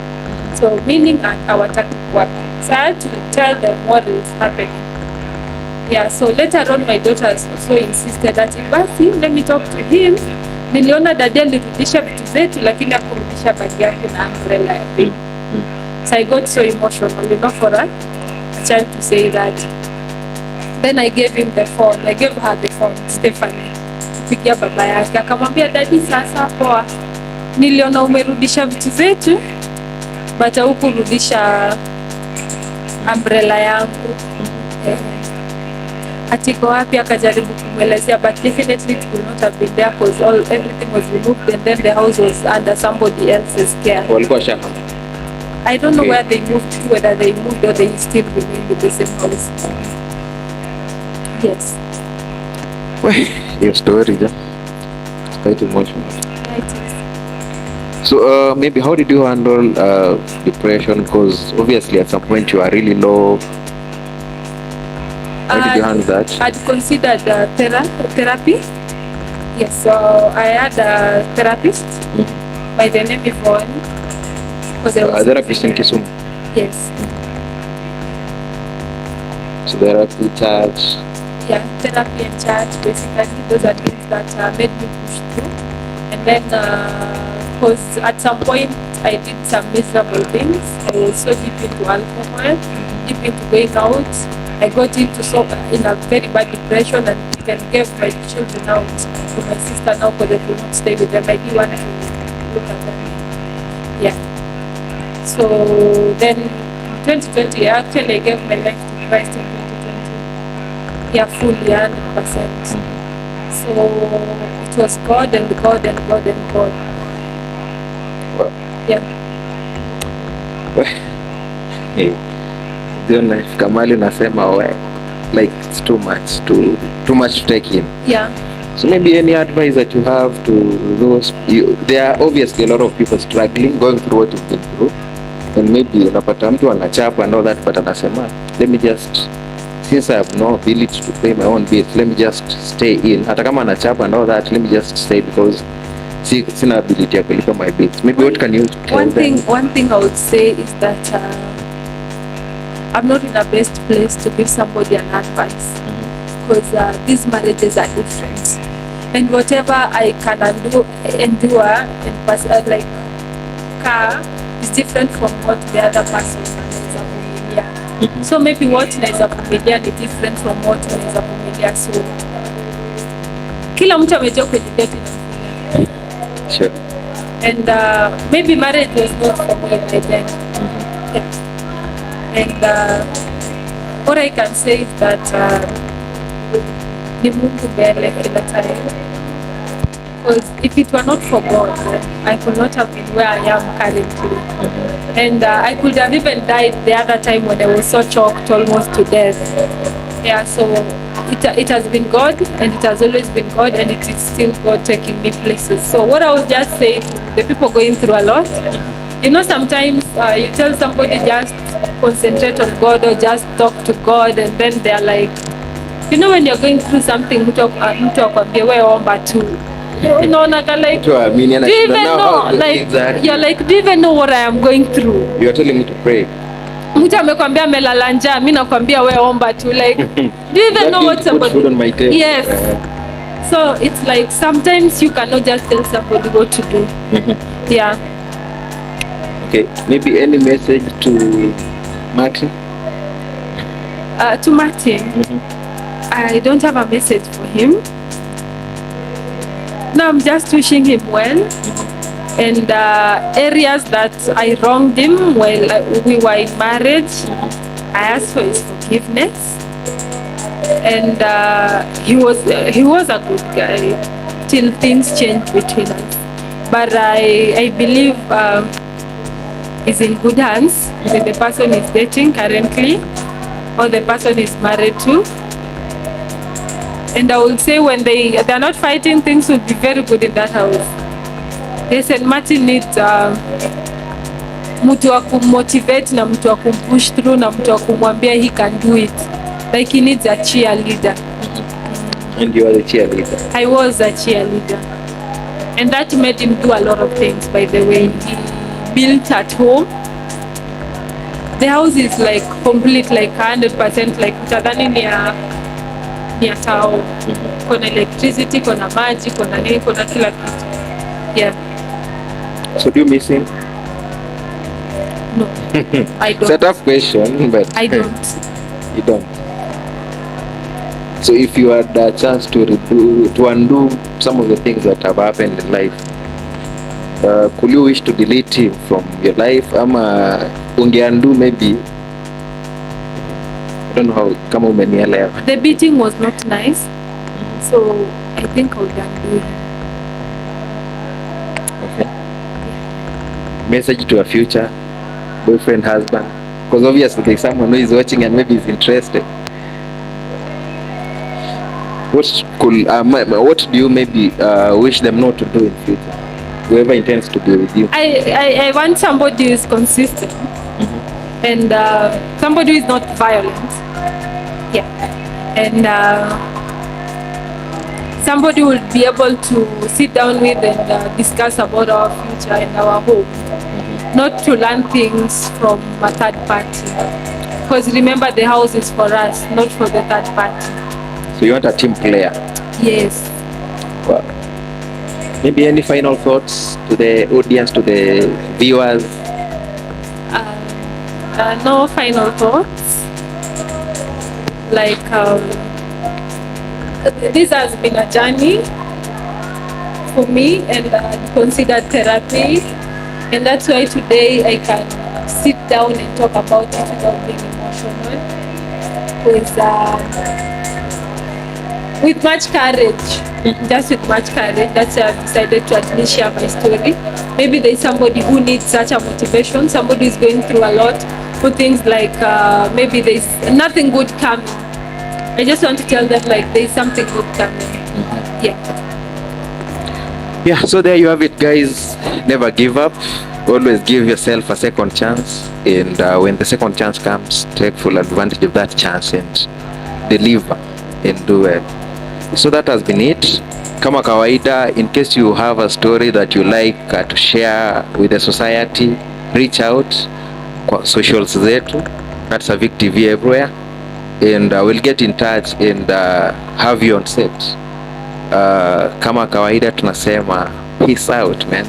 so meaning hawataki kwake. So I had to tell them what is happening. Yeah, so later on my daughters also insisted that basi let me talk to him. Niliona daddy alirudisha vitu zetu lakini hakurudisha bagi yake na umbrella ya pink. So I got so emotional, for a child to say that. Then I gave him the phone. I gave her the phone, Stephanie. Pigia baba yake. Akamwambia daddy, sasa poa. Niliona umerudisha vitu zetu, but hukurudisha umbrella yangu. Atiko wapi? Akajaribu kumwelezea, but definitely it could not have been there because everything was removed and then the house was under somebody else's care. Walikuwa shaka. I don't know where they moved to, whether they moved or they still remain in the same house. Yes. Well, your story, yeah. It's quite emotional. Yeah, it is. So maybe how did you handle depression? Because obviously at some point you are really low. How did you handle that? I'd considered therapy. Yes, so I had a therapist by the name of Yvonne. A therapist in Kisumu? Yes. So therapy, church? Yeah, therapy and church, basically. Those are things that made me push through. And then, because at some point I did some miserable things. I was so deep into alcohol, deep into going out. I got in a very bad depression and even gave my children out to my sister now because I could not stay with them. I didn't want to look at them. Yeah. So then 2020, actually I gave my life to Christ in 2020. Yeah, fully 100%. So it was God and God and God and God. Wow. Yeah. Then ifika mahali unasema like it's too much to take in. Yeah. So maybe any advice that you have to those there are obviously a lot of people struggling going through what you've been through, and maybe unapata mtu anachapa and all that, but anasema let me just, since I have no ability to pay my own bills, let me just stay in. Hata kama anachapa and all that, let me just stay because sina ability ya kulipa my bills. Maybe what can you tell one them? thing I would say is that I'm not in the best place to give somebody an advice, because these marriages are different, and whatever I can endure and pass, like car is different from what the other person anaweza kuvumilia. So maybe what naweza kuvumilia ni different from what naweza kuvumilia, so kila mtu amejua kwenye geti na Sure. and maybe marriage was not for me by then. Yeah. And what I can say is that ni Mungu mbele kila time, because if it were not for God, I could not have been where I am currently. And I could have even died the other time when I was so choked almost to death. Yeah, so it has been God, and it has always been God, and it is still God taking me places. So what I would just say to the people going through a lot, you know, sometimes you tell somebody just concentrate on God or just talk to God, and then they're like, you know, when you're going through something, mtu akwambie wewe omba tu. Unaona like, do you even know, like, exactly. You're like, do you even know what I am going through? You're telling me to pray. Mtu amekwambia amelala njaa, mimi nakwambia wewe omba tu, like, do you even know what somebody? Food on my table. Yes. So it's like sometimes you cannot just tell somebody what to do. Yeah. Okay, maybe any message to Martin? To Martin, I don't have a message for him. No, I'm just wishing him well. And areas that I wronged him while we were in marriage, I asked for his forgiveness. And he was a good guy till things changed between us. But I believe is in good hands with the person he's dating currently, or the person he's married to. And I would say when they're not fighting, things would be very good in that house. Yes, and Martin needs mtu wa kummotivate na mtu wa kumpush through na mtu wa kumwambia he can do it. Like he needs a cheerleader. And you are the cheerleader. I was a cheerleader. And that made him do a lot of things, by the way. He built at home. The house is like complete, like 100%, like utadhani ni ya tao. Kuna electricity, kuna maji, kuna nini, kuna kila kitu. Yeah. So do you miss him? No, I don't. It's a tough question, but I don't. You don't. So if you had a chance to undo some of the things that have happened in life, could you wish to delete him from your life? Ama ungeundo maybe? I don't know how. Kama umenielewa. The beating was not nice, so I think I would undo him. Okay. Message to a future boyfriend, husband, because obviously there's someone who is watching and maybe is interested. What do you maybe wish them not to do in future? Whoever intends to be with you. I want somebody who is consistent, and somebody who is not violent. Yeah, and somebody who will be able to sit down with and discuss about our future and our hope. Not to learn things from a third party. Because remember, the house is for us, not for the third party. So you want a team player? Yes. Wow. Maybe any final thoughts to the audience, to the viewers? No final thoughts. Like, this has been a journey for me, and considered therapy. And that's why today I can sit down and talk about it without being emotional. with much courage. Just with much courage. That's why I've decided to at least share my story. Maybe there's somebody who needs such a motivation, somebody who's going through a lot, who thinks like maybe there's nothing good coming. I just want to tell them like there's something good coming. Yeah, so there you have it, guys. Never give up. Always give yourself a second chance, and when the second chance comes, take full advantage of that chance and deliver and do it. So that has been it. Kama kawaida, in case you have a story that you like to share with the society, reach out kwa socials zetu at Savik TV everywhere, and we'll get in touch and have you on set. Kama kawaida tunasema peace out, man.